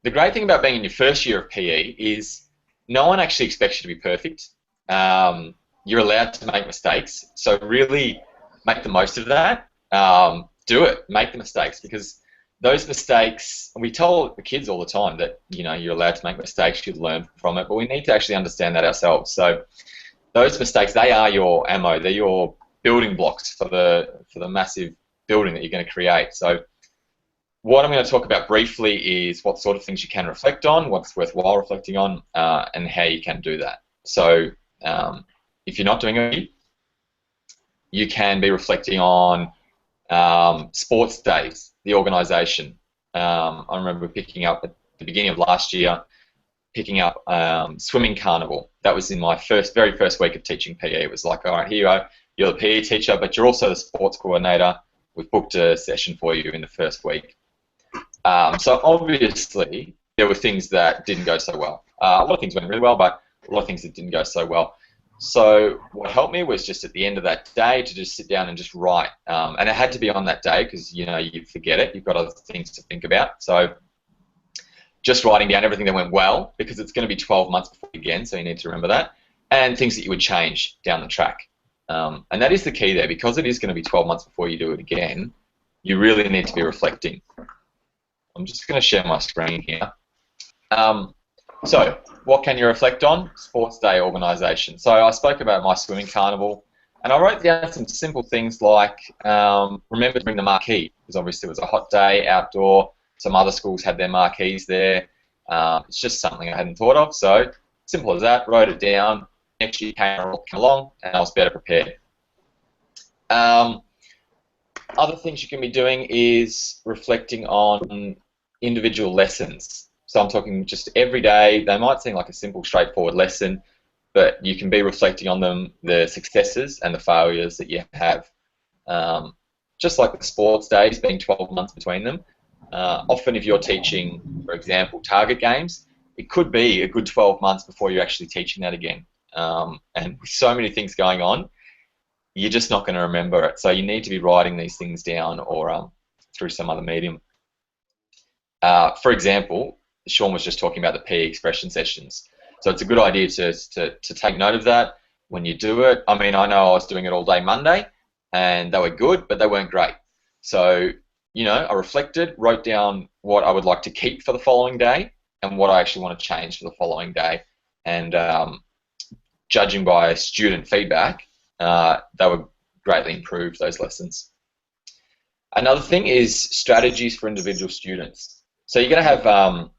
The great thing about being in your first year of PE is no one actually expects you to be perfect. You're allowed to make mistakes. So really make the most of that. Do it. Make the mistakes, because those mistakes, we tell the kids all the time that you're allowed to make mistakes, you learn from it, but we need to actually understand that ourselves. So those mistakes, they are your ammo. They're your building blocks for the massive building that you're going to create. So what I'm going to talk about briefly is what sort of things you can reflect on, what's worthwhile reflecting on, and how you can do that. So If you're not doing it, you can be reflecting on sports days, the organisation. I remember picking up at the beginning of last year, picking up swimming carnival. That was in my very first week of teaching PE. It was like, all right, here you go. You're the PE teacher, but you're also the sports coordinator. We've booked a session for you in the first week. So obviously, there were things that didn't go so well. A lot of things went really well, but a lot of things that didn't go so well. So what helped me was just at the end of that day to just sit down and just write. And it had to be on that day because, you know, you forget it. You've got other things to think about. So just writing down everything that went well, because it's going to be 12 months before again, so you need to remember that, and things that you would change down the track. And that is the key there, because it is going to be 12 months before you do it again. You really need to be reflecting. I'm just going to share my screen here. So what can you reflect on? Sports day organisation. So I spoke about my swimming carnival, and I wrote down some simple things like remember to bring the marquee, because obviously it was a hot day, outdoor. Some other schools had their marquees there. It's just something I hadn't thought of. So simple as that, wrote it down. Next year came along, and I was better prepared. Other things you can be doing is reflecting on individual lessons. So I'm talking just every day. They might seem like a simple, straightforward lesson, but you can be reflecting on them, the successes and the failures that you have. Just like the sports days being 12 months between them. Often if you're teaching, for example, target games, it could be a good 12 months before you're actually teaching that again. And with so many things going on, you're just not going to remember it. So you need to be writing these things down or through some other medium. For example, Sean was just talking about the PE expression sessions. So it's a good idea to take note of that when you do it. I mean, I know I was doing it all day Monday, and they were good, but they weren't great. So, you know, I reflected, wrote down what I would like to keep for the following day and what I actually want to change for the following day. And judging by student feedback, they would greatly improve those lessons. Another thing is strategies for individual students. So you're going to have,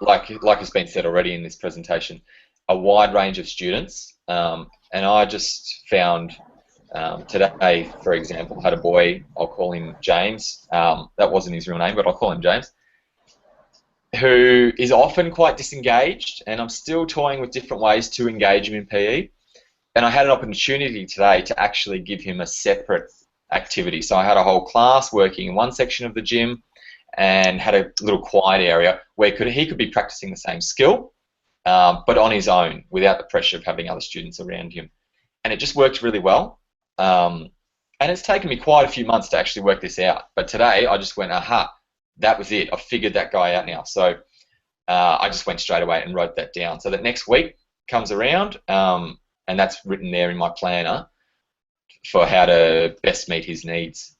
like has been said already in this presentation, a wide range of students. And I just found today, for example, had a boy, I'll call him James. That wasn't his real name, but I'll call him James, who is often quite disengaged, and I'm still toying with different ways to engage him in PE. And I had an opportunity today to actually give him a separate activity. So I had a whole class working in one section of the gym and had a little quiet area where he could be practicing the same skill, but on his own, without the pressure of having other students around him. And it just worked really well. And it's taken me quite a few months to actually work this out. But today, I just went, aha, that was it. I've figured that guy out now. So I just went straight away and wrote that down. So that next week comes around, and that's written there in my planner for how to best meet his needs.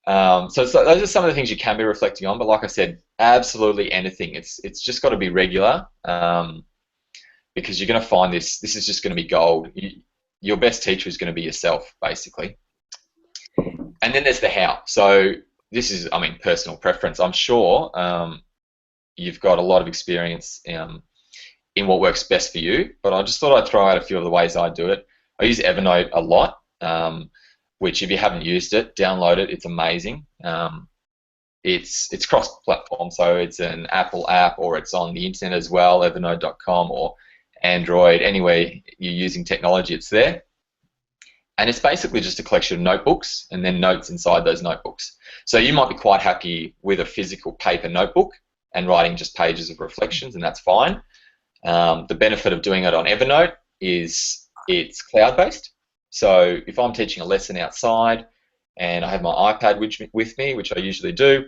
So those are some of the things you can be reflecting on, but like I said, absolutely anything. It's just got to be regular, because you're going to find this is just going to be gold. Your best teacher is going to be yourself, basically. And then there's the how. So this is, I mean, personal preference. I'm sure you've got a lot of experience in what works best for you, but I just thought I'd throw out a few of the ways I do it. I use Evernote a lot. Which if you haven't used it, download it. It's amazing. It's cross-platform, so it's an Apple app or it's on the internet as well, evernote.com or Android, anywhere you're using technology, it's there. And it's basically just a collection of notebooks and then notes inside those notebooks. So you might be quite happy with a physical paper notebook and writing just pages of reflections, and that's fine. The benefit of doing it on Evernote is it's cloud-based. So if I'm teaching a lesson outside and I have my iPad with me, which I usually do,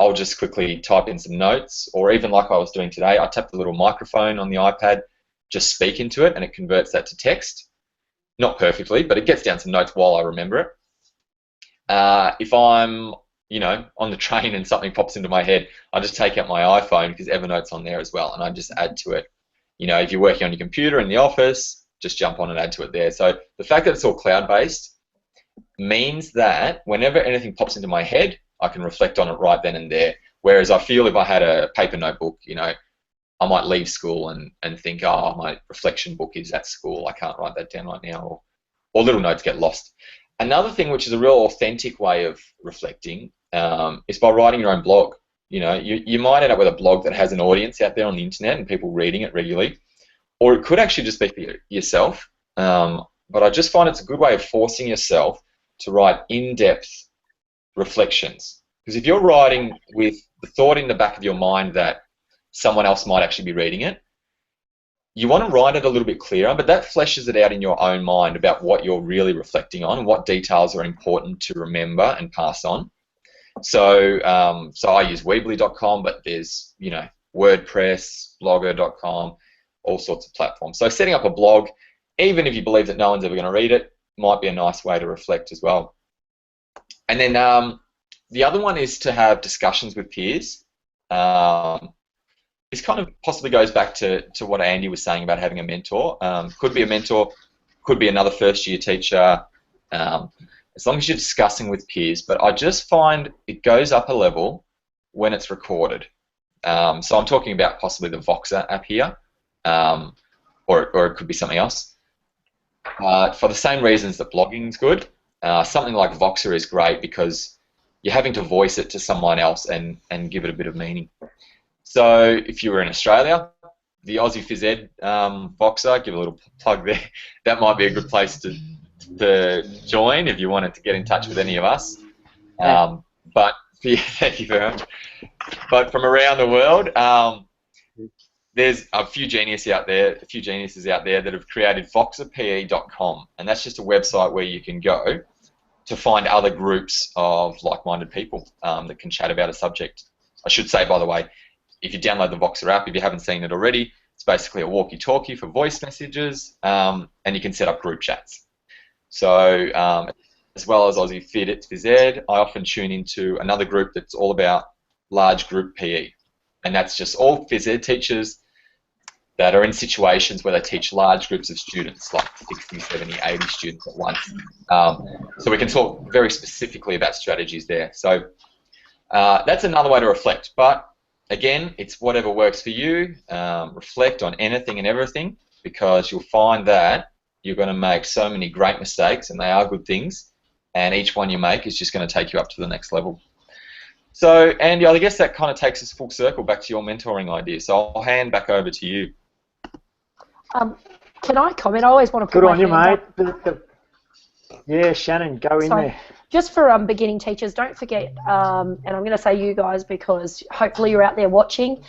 I'll just quickly type in some notes, or even like I was doing today, I tap the little microphone on the iPad, just speak into it, and it converts that to text. Not perfectly, but it gets down some notes while I remember it. If I'm, you know, on the train and something pops into my head, I just take out my iPhone because Evernote's on there as well, and I just add to it. You know, if you're working on your computer in the office, just jump on and add to it there. So the fact that it's all cloud-based means that whenever anything pops into my head, I can reflect on it right then and there. Whereas I feel if I had a paper notebook, you know, I might leave school and think, oh, my reflection book is at school, I can't write that down right now, or little notes get lost. Another thing which is a real authentic way of reflecting is by writing your own blog. You know, you might end up with a blog that has an audience out there on the internet and people reading it regularly, or it could actually just be for yourself. But I just find it's a good way of forcing yourself to write in-depth reflections. Because if you're writing with the thought in the back of your mind that someone else might actually be reading it, you want to write it a little bit clearer, but that fleshes it out in your own mind about what you're really reflecting on and what details are important to remember and pass on. So I use Weebly.com, but there's, you know, WordPress, Blogger.com, all sorts of platforms. So setting up a blog, even if you believe that no one's ever going to read it, might be a nice way to reflect as well. And then the other one is to have discussions with peers. This kind of possibly goes back to what Andy was saying about having a mentor. Could be a mentor, could be another first-year teacher, as long as you're discussing with peers. But I just find it goes up a level when it's recorded. So I'm talking about possibly the Voxer app here, or it could be something else. For the same reasons that blogging is good, something like Voxer is great because you're having to voice it to someone else and give it a bit of meaning. So if you were in Australia, the Aussie Phys Ed Voxer, give a little plug there, that might be a good place to join if you wanted to get in touch with any of us. But thank you very much. But from around the world, there's a few geniuses out there that have created voxerpe.com, and that's just a website where you can go to find other groups of like-minded people that can chat about a subject. I should say, by the way, if you download the Voxer app, if you haven't seen it already, it's basically a walkie-talkie for voice messages, and you can set up group chats. So, as well as Aussie Phys Ed, I often tune into another group that's all about large group PE, and that's just all Phys Ed teachers that are in situations where they teach large groups of students, like 60, 70, 80 students at once. So we can talk very specifically about strategies there. So that's another way to reflect. But again, it's whatever works for you. Reflect on anything and everything, because you'll find that you're going to make so many great mistakes, and they are good things, and each one you make is just going to take you up to the next level. So, Andy, I guess that kind of takes us full circle back to your mentoring idea. So I'll hand back over to you. Can I comment? I always want to put Good on you, my mate. Yeah, Shannon, go in there. Just for beginning teachers, don't forget, and I'm going to say you guys because hopefully you're out there watching,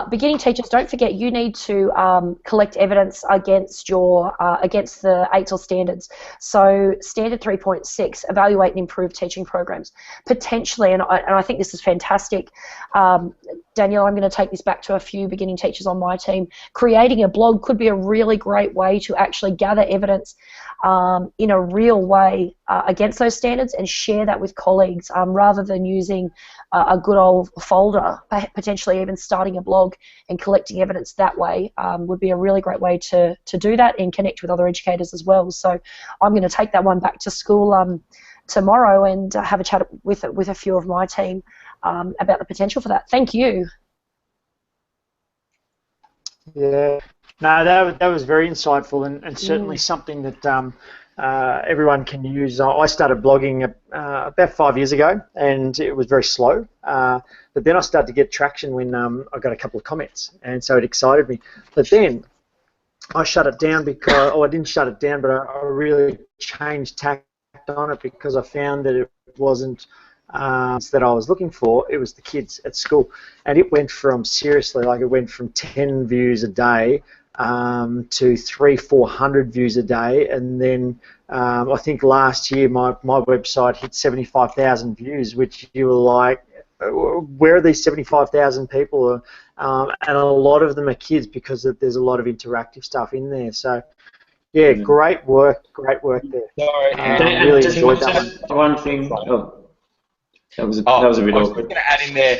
beginning teachers, don't forget you need to collect evidence against your against the ATEL standards. So standard 3.6, evaluate and improve teaching programs. Potentially, and I think this is fantastic, Danielle, I'm going to take this back to a few beginning teachers on my team. Creating a blog could be a really great way to actually gather evidence in a real way against those standards and share that with colleagues rather than using a good old folder, potentially even starting a blog and collecting evidence that way would be a really great way to do that and connect with other educators as well. So I'm going to take that one back to school tomorrow and have a chat with a few of my team about the potential for that. Thank you. Yeah, no, that was very insightful and certainly something that everyone can use. I started blogging about 5 years ago, and it was very slow. But then I started to get traction when I got a couple of comments, and so it excited me. But then I shut it down because, I didn't shut it down, but I really changed tact on it because I found that it wasn't that I was looking for. It was the kids at school, and it went from it went from 10 views a day to 300-400 views a day, and then I think last year my website hit 75,000 views, which you were like, where are these 75,000 people? And a lot of them are kids because there's a lot of interactive stuff in there. So yeah, great work there. Sorry, really just enjoyed that one thing. That was a bit I was going to add in there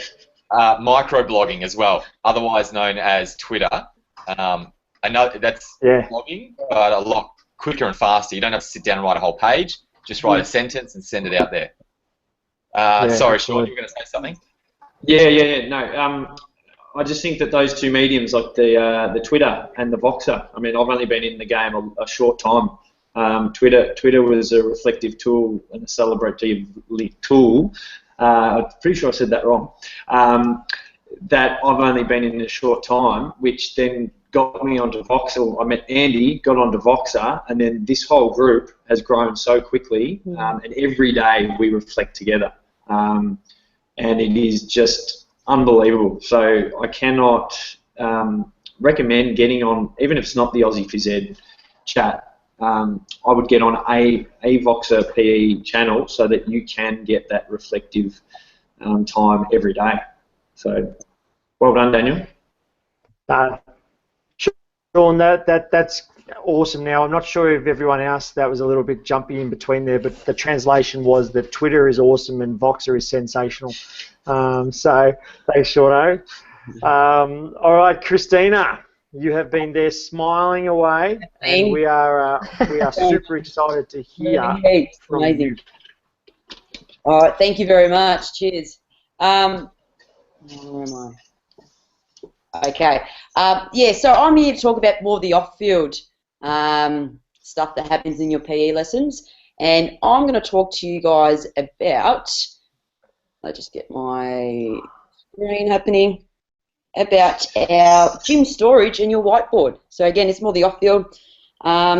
microblogging as well, otherwise known as Twitter. I know that's blogging, but a lot quicker and faster. You don't have to sit down and write a whole page. Just write a sentence and send it out there. Sorry, Sean, you were going to say something? Yeah. No, I just think that those two mediums, like the Twitter and the Voxer. I mean, I've only been in the game a short time. Twitter was a reflective tool and a celebrative tool. I'm pretty sure I said that wrong. That I've only been in a short time, which then got me onto Voxer. I met Andy, got onto Voxer, and then this whole group has grown so quickly, and every day we reflect together. And it is just unbelievable. So I cannot recommend getting on, even if it's not the Aussie Phys Ed chat. I would get on a Voxer PE channel so that you can get that reflective time every day. So, well done, Daniel. Sean, that's awesome. Now, I'm not sure if everyone else, that was a little bit jumpy in between there, but the translation was that Twitter is awesome and Voxer is sensational. So, thanks, Sean. All right, Christina. You have been there smiling away, and we are super excited to hear from you. All right, thank you very much. Cheers. Where am I? Okay. Yeah, so I'm here to talk about more of the off-field stuff that happens in your PE lessons, and I'm going to talk to you guys about. Let's just get my screen happening. About our gym storage and your whiteboard. So again, it's more the off-field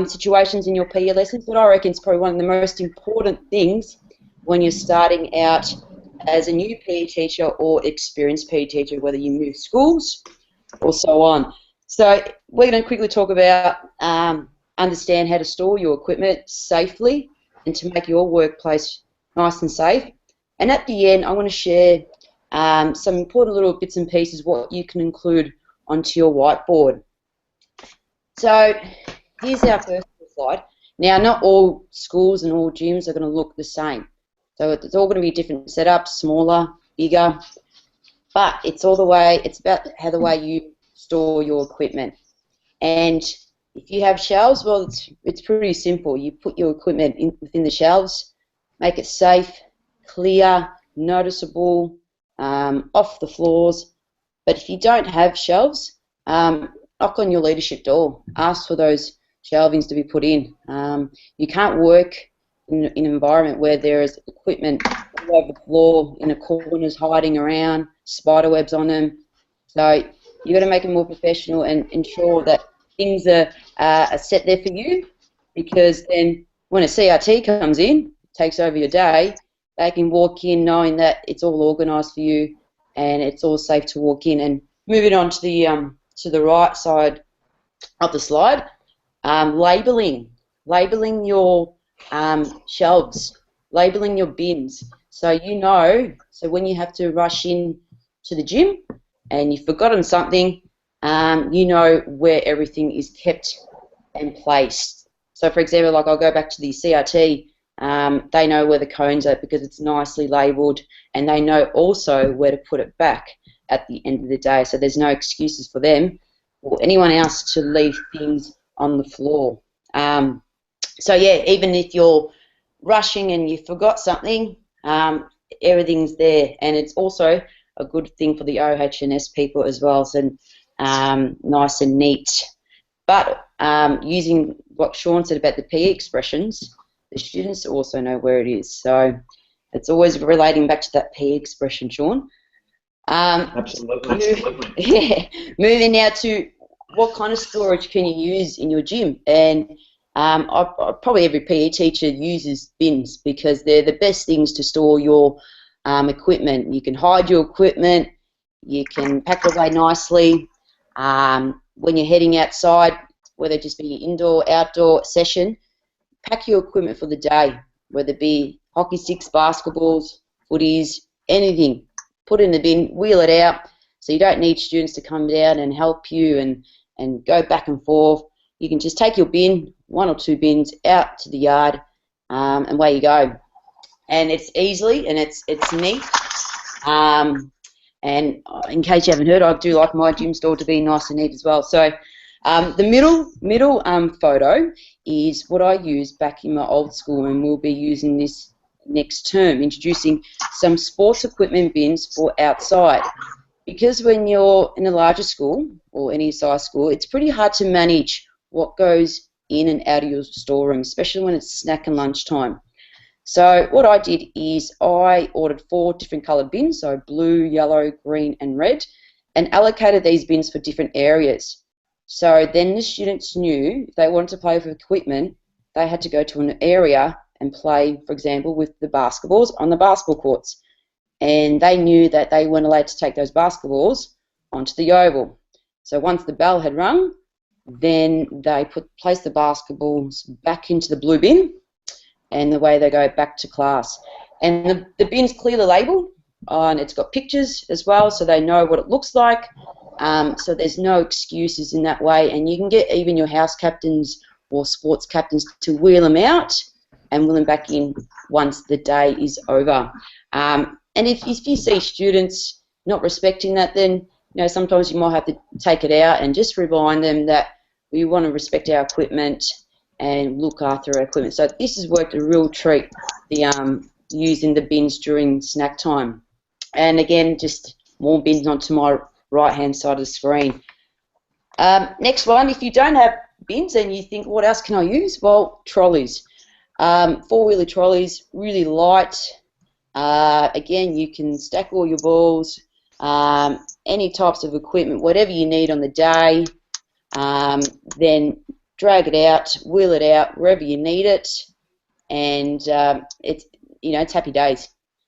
situations in your PE lessons, but I reckon it's probably one of the most important things when you're starting out as a new PE teacher or experienced PE teacher, whether you move schools or so on. So we're going to quickly talk about understand how to store your equipment safely and to make your workplace nice and safe. And at the end, I want to share some important little bits and pieces what you can include onto your whiteboard. So here's our first slide. Now, not all schools and all gyms are going to look the same. So it's all going to be different setups, smaller, bigger, but it's about how the way you store your equipment. And if you have shelves, well, it's pretty simple. You put your equipment within the shelves, make it safe, clear, noticeable, off the floors. But if you don't have shelves, knock on your leadership door. Ask for those shelvings to be put in. You can't work in an environment where there is equipment all over the floor, in the corners, hiding around, spider webs on them. So you've got to make it more professional and ensure that things are set there for you, because then when a CRT comes in, takes over your day, they can walk in knowing that it's all organised for you and it's all safe to walk in. And moving on to the right side of the slide, labelling your shelves, labelling your bins, so so when you have to rush in to the gym and you've forgotten something, you know where everything is kept and placed. So for example, like I'll go back to the CRT. They know where the cones are because it's nicely labelled, and they know also where to put it back at the end of the day, so there's no excuses for them or anyone else to leave things on the floor. So yeah, even if you're rushing and you forgot something, everything's there, and it's also a good thing for the OH&S people as well, so nice and neat. But using what Sean said about the PE expressions, the students also know where it is. So it's always relating back to that PE expression, Sean. Absolutely. Yeah. Moving now to what kind of storage can you use in your gym? And probably every PE teacher uses bins because they're the best things to store your equipment. You can hide your equipment. You can pack it away nicely. When you're heading outside, whether it just be an indoor, outdoor session, pack your equipment for the day, whether it be hockey sticks, basketballs, footies, anything. Put it in the bin, wheel it out, so you don't need students to come down and help you and go back and forth. You can just take your bin, 1 or 2 bins, out to the yard, and away you go. And it's easily, and it's neat. And in case you haven't heard, I do like my gym store to be nice and neat as well. So the middle photo is what I used back in my old school, and we'll be using this next term, introducing some sports equipment bins for outside. because when you're in a larger school or any size school, it's pretty hard to manage what goes in and out of your storeroom, especially when it's snack and lunch time. So what I did is I ordered 4 different coloured bins, so blue, yellow, green and red, and allocated these bins for different areas. So then the students knew if they wanted to play with equipment, they had to go to an area and play, for example, with the basketballs on the basketball courts. And they knew that they weren't allowed to take those basketballs onto the oval. So once the bell had rung, then they placed the basketballs back into the blue bin, and the way they go back to class. And the bin's clearly labelled, and it's got pictures as well, so they know what it looks like. So there's no excuses in that way, and you can get even your house captains or sports captains to wheel them out and wheel them back in once the day is over. And if you see students not respecting that, then sometimes you might have to take it out and just remind them that we want to respect our equipment and look after our equipment. So this has worked a real treat, using the bins during snack time. And again, just more bins onto my right-hand side of the screen. Next one, if you don't have bins and you think, what else can I use? Well, trolleys. 4-wheeler trolleys, really light. Again, you can stack all your balls, any types of equipment, whatever you need on the day, then drag it out, wheel it out wherever you need it, and it's happy days.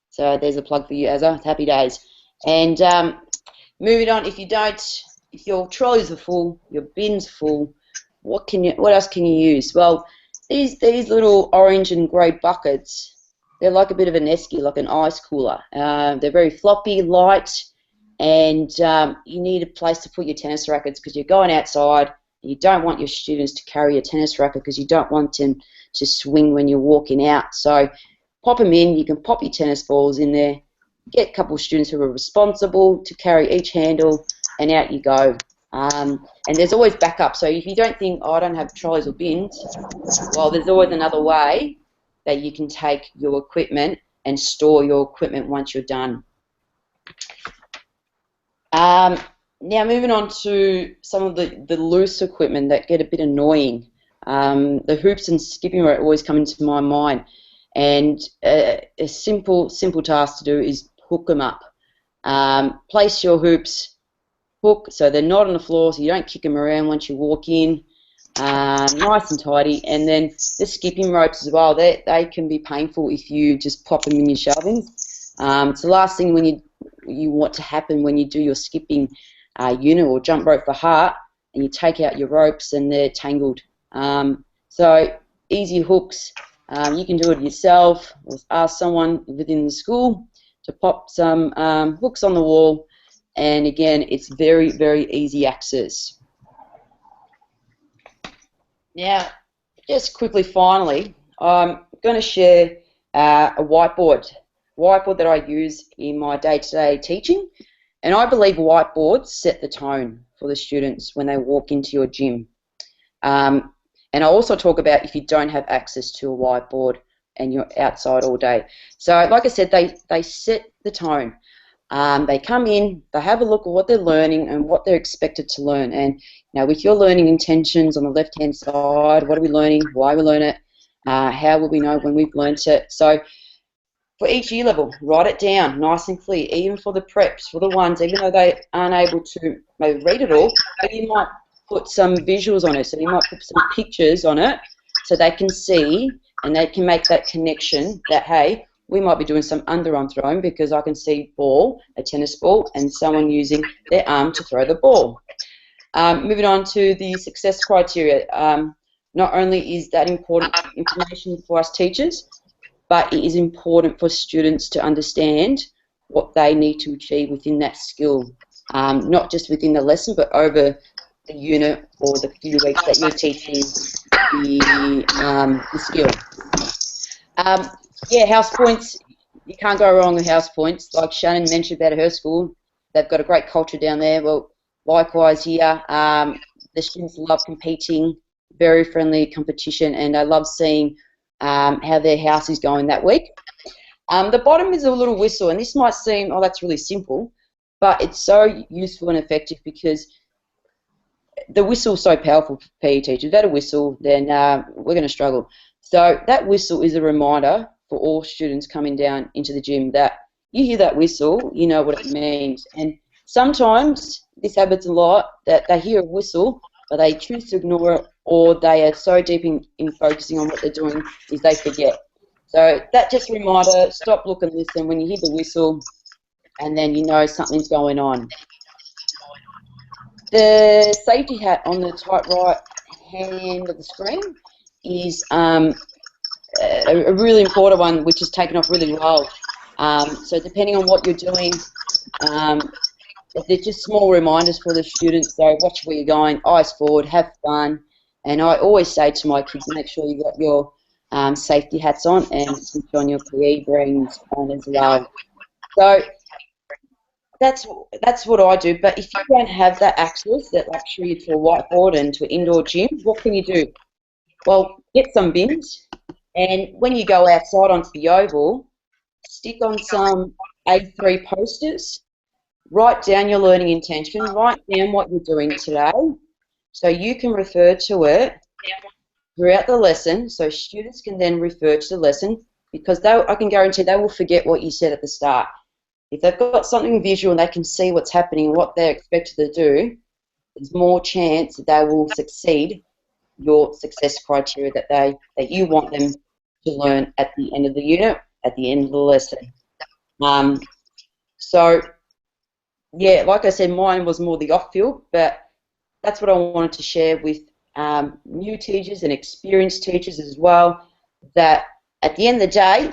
So there's a plug for you, Azza. It's happy days. And moving on, if your trolleys are full, your bins are full, what else can you use? Well, these little orange and grey buckets, they're like a bit of an esky, like an ice cooler. They're very floppy, light, and you need a place to put your tennis rackets because you're going outside. You don't want your students to carry a tennis racket because you don't want them to swing when you're walking out. So pop them in. You can pop your tennis balls in there. Get a couple of students who are responsible to carry each handle, and out you go. And there's always backup. So if you don't think, I don't have trolleys or bins, well, there's always another way that you can take your equipment and store your equipment once you're done. Now moving on to some of the loose equipment that get a bit annoying. The hoops and skipping rope always come into my mind, and a simple task to do is hook them up. Place your hoops, hook so they're not on the floor, so you don't kick them around once you walk in. Nice and tidy. And then the skipping ropes as well, they can be painful if you just pop them in your shelvings. It's the last thing when you want to happen when you do your skipping unit or jump rope for heart, and you take out your ropes and they're tangled. So easy hooks. You can do it yourself or ask someone within the school to pop some hooks on the wall, and again, it's very, very easy access. Now, just quickly, finally, I'm going to share a whiteboard that I use in my day-to-day teaching, and I believe whiteboards set the tone for the students when they walk into your gym. And I also talk about if you don't have access to a whiteboard and you're outside all day. So, like I said, they set the tone. They come in, they have a look at what they're learning and what they're expected to learn. And with your learning intentions on the left-hand side, what are we learning, why we learn it, how will we know when we've learnt it. So for each year level, write it down nice and clear, even for the preps, for the ones, even though they aren't able to maybe read it all, but you might put some visuals on it. So you might put some pictures on it so they can see and they can make that connection that, hey, we might be doing some underarm throwing because I can see ball, a tennis ball, and someone using their arm to throw the ball. Moving on to the success criteria. Not only is that important information for us teachers, but it is important for students to understand what they need to achieve within that skill, not just within the lesson, but over the unit or the few weeks that you're teaching the skill. Yeah, house points, you can't go wrong with house points. Like Shannon mentioned about her school, they've got a great culture down there. Well, likewise here, the students love competing, very friendly competition, and I love seeing how their house is going that week. The bottom is a little whistle, and this might seem, oh, that's really simple, but it's so useful and effective because the whistle's so powerful for PE teachers. Without a whistle, then we're going to struggle. So that whistle is a reminder for all students coming down into the gym that you hear that whistle, you know what it means. And sometimes this happens a lot, that they hear a whistle, but they choose to ignore it, or they are so deep in focusing on what they're doing is they forget. So that just a reminder, stop, look and listen when you hear the whistle, and then you know something's going on. The safety hat on the top right hand of the screen is a really important one, which is taken off really well. So depending on what you're doing, they're just small reminders for the students. So watch where you're going, eyes forward, have fun. And I always say to my kids, make sure you got your safety hats on and switch on your PE brains on as well. So that's what I do. But if you don't have that access, that luxury to a whiteboard and to an indoor gym, what can you do? Well, get some bins, and when you go outside onto the oval, stick on some A3 posters, write down your learning intention, write down what you're doing today, so you can refer to it throughout the lesson, so students can then refer to the lesson, because I can guarantee they will forget what you said at the start. If they've got something visual and they can see what's happening, what they're expected to do, there's more chance that they will succeed your success criteria that you want them to learn at the end of the unit, at the end of the lesson. So, yeah, like I said, mine was more the off-field, but that's what I wanted to share with new teachers and experienced teachers as well, that at the end of the day,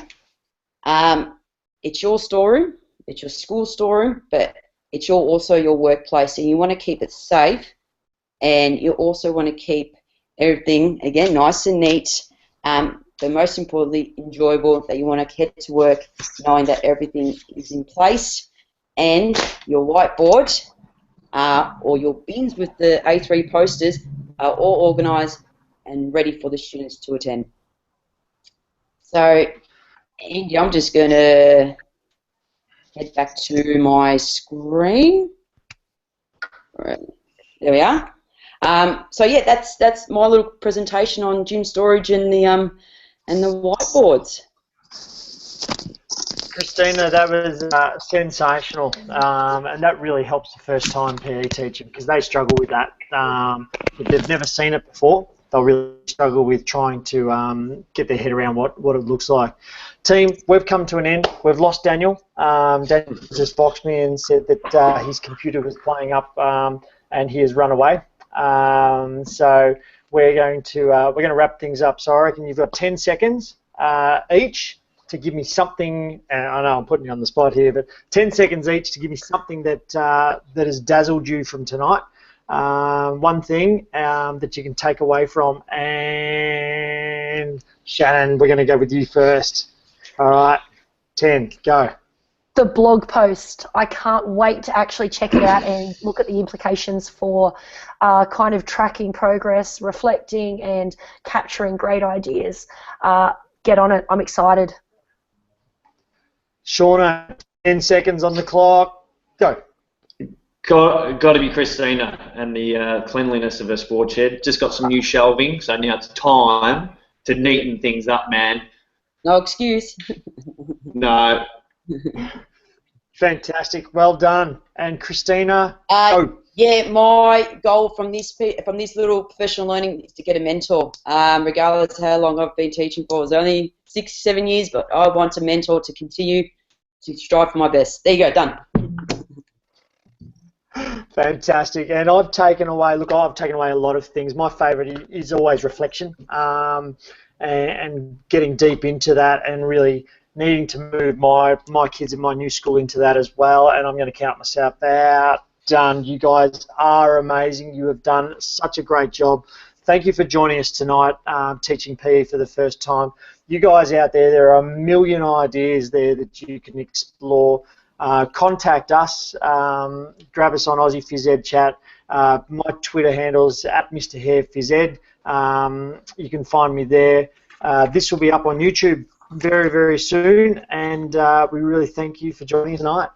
it's your storeroom, it's your school storeroom, but it's also your workplace, and you want to keep it safe, and you also want to keep everything, again, nice and neat, but most importantly, enjoyable, that you want to head to work knowing that everything is in place, and your whiteboard or your bins with the A3 posters are all organised and ready for the students to attend. So, Andy, I'm just going to head back to my screen. Right. There we are. So yeah, that's my little presentation on gym storage and the whiteboards. Christina, that was sensational, and that really helps the first-time PE teacher, because they struggle with that. If they've never seen it before, they'll really struggle with trying to get their head around what it looks like. Team, we've come to an end. We've lost Daniel. Daniel just boxed me and said that his computer was playing up and he has run away. So we're going to wrap things up. So I reckon you've got 10 seconds each to give me something. And I know I'm putting you on the spot here, but 10 seconds each to give me something that that has dazzled you from tonight. One thing that you can take away from. And Shannon, we're going to go with you first. All right, 10, go. The blog post. I can't wait to actually check it out and look at the implications for kind of tracking progress, reflecting, and capturing great ideas. Get on it. I'm excited. Shauna, 10 seconds on the clock. Go. Got to be Christina and the cleanliness of her sports shed. Just got some new shelving, so now it's time to neaten things up, man. No excuse. No. Fantastic, well done. And Christina, yeah, my goal from this little professional learning is to get a mentor. Regardless of how long I've been teaching for, it was only 6-7 years, but I want a mentor to continue to strive for my best. There you go, done. Fantastic. And I've taken away a lot of things. My favourite is always reflection, and getting deep into that, and really needing to move my kids in my new school into that as well. And I'm going to count myself out. Done. You guys are amazing. You have done such a great job. Thank you for joining us tonight, teaching PE for the first time. You guys out there are a million ideas there that you can explore. Contact us, grab us on Aussie Phys Ed Chat. My Twitter handle's @MrHarePhysEd. You can find me there. This will be up on YouTube very, very soon, and we really thank you for joining us tonight.